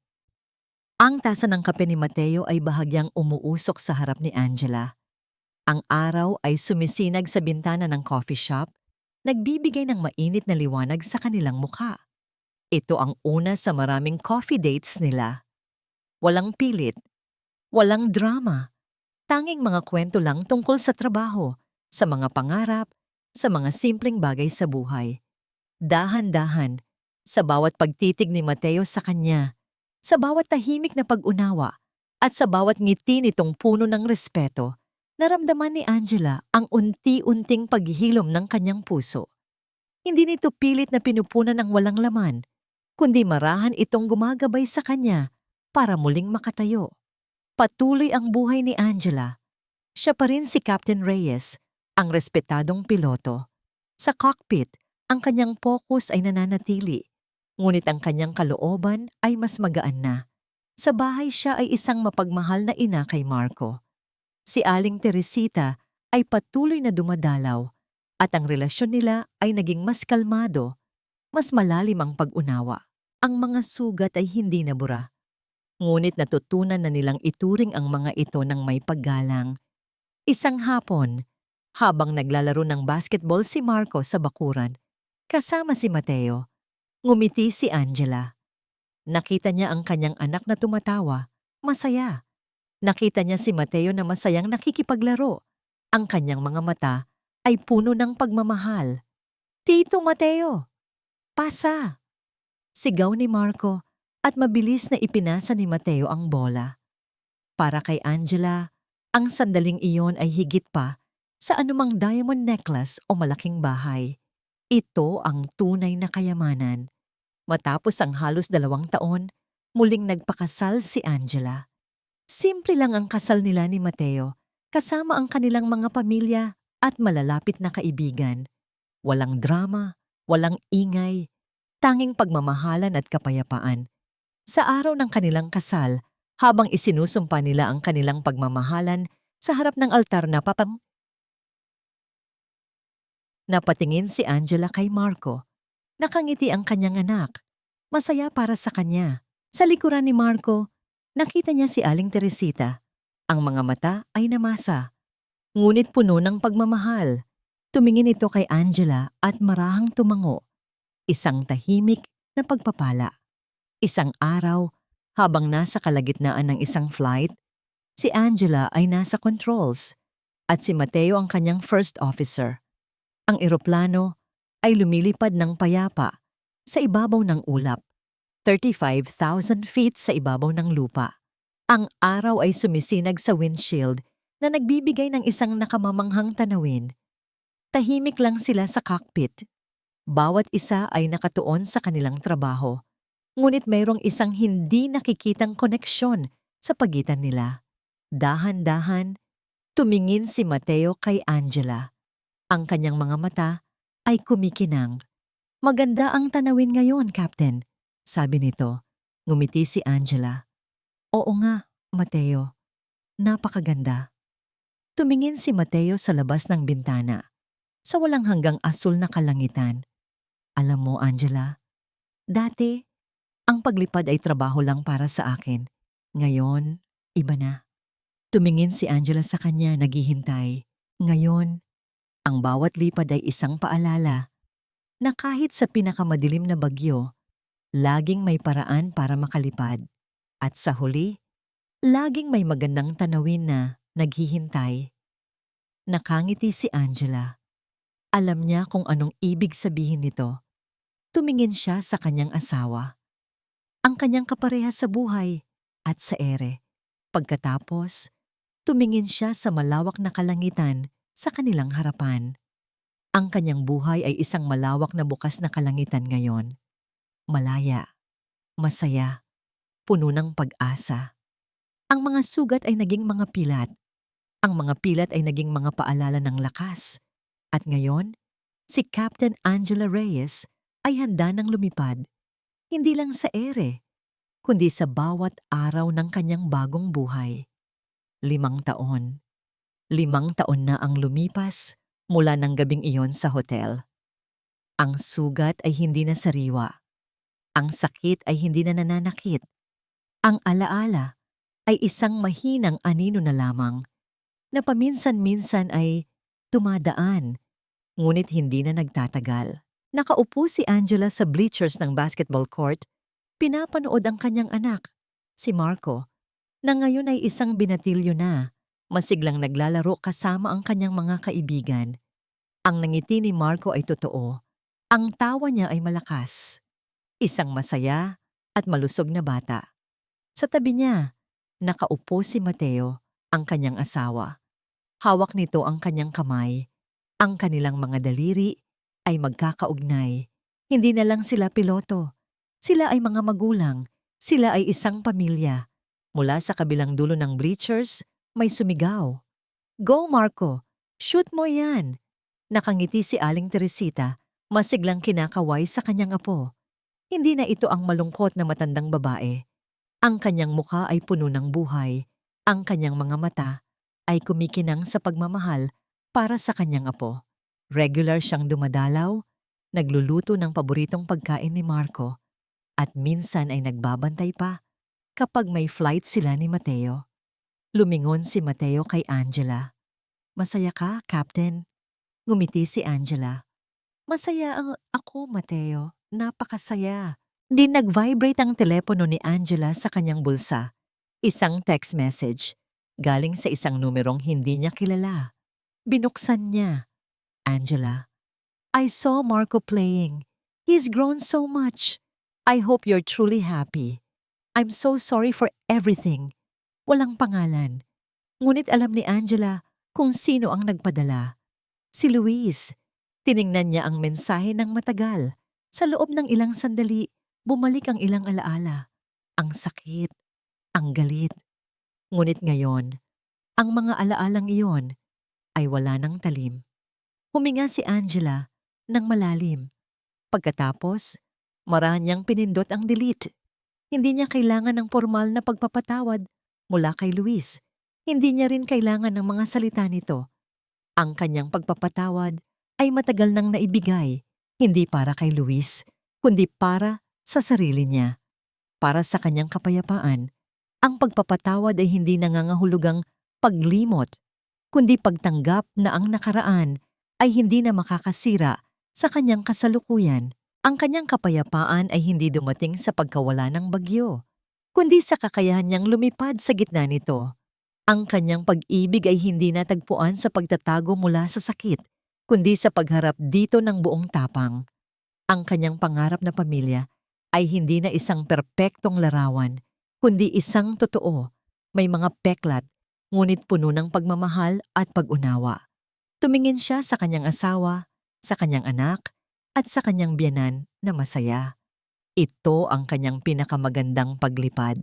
Ang tasa ng kape ni Mateo ay bahagyang umuusok sa harap ni Angela. Ang araw ay sumisinag sa bintana ng coffee shop, nagbibigay ng mainit na liwanag sa kanilang mukha. Ito ang una sa maraming coffee dates nila. Walang pilit, walang drama, tanging mga kwento lang tungkol sa trabaho, sa mga pangarap, sa mga simpleng bagay sa buhay. Dahan-dahan, sa bawat pagtitig ni Mateo sa kanya, sa bawat tahimik na pag-unawa, at sa bawat ngiti nitong puno ng respeto, naramdaman ni Angela ang unti-unting paghihilom ng kanyang puso. Hindi nito pilit na pinupunan ng walang laman, kundi marahan itong gumagabay sa kanya para muling makatayo. Patuloy ang buhay ni Angela. Siya pa rin si Captain Reyes, ang respetadong piloto. Sa cockpit, ang kanyang focus ay nananatili, ngunit ang kanyang kalooban ay mas magaan na. Sa bahay siya ay isang mapagmahal na ina kay Marco. Si Aling Teresita ay patuloy na dumadalaw at ang relasyon nila ay naging mas kalmado, mas malalim ang pag-unawa. Ang mga sugat ay hindi nabura. Ngunit natutunan na nilang ituring ang mga ito ng may paggalang. Isang hapon, Habang naglalaro ng basketball si Marco sa bakuran, kasama si Mateo, ngumiti si Angela. Nakita niya ang kanyang anak na tumatawa, masaya. Nakita niya si Mateo na masayang nakikipaglaro. Ang kanyang mga mata ay puno ng pagmamahal. "Tito Mateo, pasa!" Sigaw ni Marco at mabilis na ipinasa ni Mateo ang bola. Para kay Angela, ang sandaling iyon ay higit pa sa anumang diamond necklace o malaking bahay. Ito ang tunay na kayamanan. Matapos ang halos 2 taon, muling nagpakasal si Angela. Simple lang ang kasal nila ni Mateo, kasama ang kanilang mga pamilya at malalapit na kaibigan. Walang drama, walang ingay, tanging pagmamahalan at kapayapaan. Sa araw ng kanilang kasal, habang isinusumpa nila ang kanilang pagmamahalan sa harap ng altar na napatingin si Angela kay Marco. Nakangiti ang kanyang anak. Masaya para sa kanya. Sa likuran ni Marco, nakita niya si Aling Teresita. Ang mga mata ay namasa, ngunit puno ng pagmamahal. Tumingin ito kay Angela at marahang tumango. Isang tahimik na pagpapala. Isang araw, habang nasa kalagitnaan ng isang flight, si Angela ay nasa controls at si Mateo ang kanyang first officer. Ang eroplano ay lumilipad ng payapa sa ibabaw ng ulap, 35,000 feet sa ibabaw ng lupa. Ang araw ay sumisinag sa windshield na nagbibigay ng isang nakamamanghang tanawin. Tahimik lang sila sa cockpit. Bawat isa ay nakatuon sa kanilang trabaho. Ngunit mayroong isang hindi nakikitang koneksyon sa pagitan nila. Dahan-dahan, tumingin si Mateo kay Angela. Ang kanyang mga mata ay kumikinang. "Maganda ang tanawin ngayon, Captain," sabi nito. Ngumiti si Angela. "Oo nga, Mateo. Napakaganda." Tumingin si Mateo sa labas ng bintana, sa walang hanggang asul na kalangitan. "Alam mo, Angela, dati, ang paglipad ay trabaho lang para sa akin. Ngayon, iba na." Tumingin si Angela sa kanya, naghihintay. Ngayon, ang bawat lipad ay isang paalala na kahit sa pinakamadilim na bagyo, laging may paraan para makalipad. At sa huli, laging may magandang tanawin na naghihintay. Nakangiti si Angela. Alam niya kung anong ibig sabihin nito. Tumingin siya sa kanyang asawa, ang kanyang kaparehas sa buhay at sa ere. Pagkatapos, tumingin siya sa malawak na kalangitan sa kanilang harapan. Ang kanyang buhay ay isang malawak na bukas na kalangitan ngayon. Malaya, masaya, puno ng pag-asa. Ang mga sugat ay naging mga pilat. Ang mga pilat ay naging mga paalala ng lakas. At ngayon, si Captain Angela Reyes ay handa ng lumipad, hindi lang sa ere, kundi sa bawat araw ng kanyang bagong buhay. 5 taon. 5 taon na ang lumipas mula ng gabing iyon sa hotel. Ang sugat ay hindi na sariwa. Ang sakit ay hindi na nananakit. Ang alaala ay isang mahinang anino na lamang na paminsan-minsan ay tumadaan, ngunit hindi na nagtatagal. Nakaupo si Angela sa bleachers ng basketball court, pinapanood ang kanyang anak, si Marco, na ngayon ay isang binatilyo na, masiglang naglalaro kasama ang kanyang mga kaibigan. Ang nangiti ni Marco ay totoo. Ang tawa niya ay malakas. Isang masaya at malusog na bata. Sa tabi niya, nakaupo si Mateo, ang kanyang asawa. Hawak nito ang kanyang kamay. Ang kanilang mga daliri ay magkakaugnay. Hindi na lang sila piloto. Sila ay mga magulang. Sila ay isang pamilya. Mula sa kabilang dulo ng bleachers, may sumigaw. "Go, Marco! Shoot mo yan!" Nakangiti si Aling Teresita, masiglang kinakaway sa kanyang apo. Hindi na ito ang malungkot na matandang babae. Ang kanyang mukha ay puno ng buhay. Ang kanyang mga mata ay kumikinang sa pagmamahal para sa kanyang apo. Regular siyang dumadalaw, nagluluto ng paboritong pagkain ni Marco, at minsan ay nagbabantay pa kapag may flight sila ni Mateo. Lumingon si Mateo kay Angela. Masaya ka, Captain? Ngumiti si Angela. Masaya ako, Mateo. Napakasaya. Di nag-vibrate ang telepono ni Angela sa kanyang bulsa. Isang text message. Galing sa isang numerong hindi niya kilala. Binuksan niya. Angela, I saw Marco playing. He's grown so much. I hope you're truly happy. I'm so sorry for everything. Walang pangalan. Ngunit alam ni Angela kung sino ang nagpadala. Si Luis. Tiningnan niya ang mensahe ng matagal. Sa loob ng ilang sandali, bumalik ang ilang alaala. Ang sakit, ang galit. Ngunit ngayon, ang mga alaalang iyon ay wala ng talim. Huminga si Angela ng malalim. Pagkatapos, marahan niyang pinindot ang delete. Hindi niya kailangan ng formal na pagpapatawad mula kay Luis. Hindi niya rin kailangan ng mga salita nito. Ang kanyang pagpapatawad ay matagal nang naibigay, hindi para kay Luis, kundi para sa sarili niya. Para sa kanyang kapayapaan, ang pagpapatawad ay hindi nangangahulugang paglimot, kundi pagtanggap na ang nakaraan ay hindi na makakasira sa kanyang kasalukuyan. Ang kanyang kapayapaan ay hindi dumating sa pagkawala ng bagyo, kundi sa kakayahan niyang lumipad sa gitna nito. Ang kanyang pag-ibig ay hindi natagpuan sa pagtatago mula sa sakit, kundi sa pagharap dito ng buong tapang. Ang kanyang pangarap na pamilya ay hindi na isang perpektong larawan, kundi isang totoo, may mga peklat, ngunit puno ng pagmamahal at pag-unawa. Tumingin siya sa kanyang asawa, sa kanyang anak, at sa kanyang biyenan na masaya. Ito ang kanyang pinakamagandang paglipad.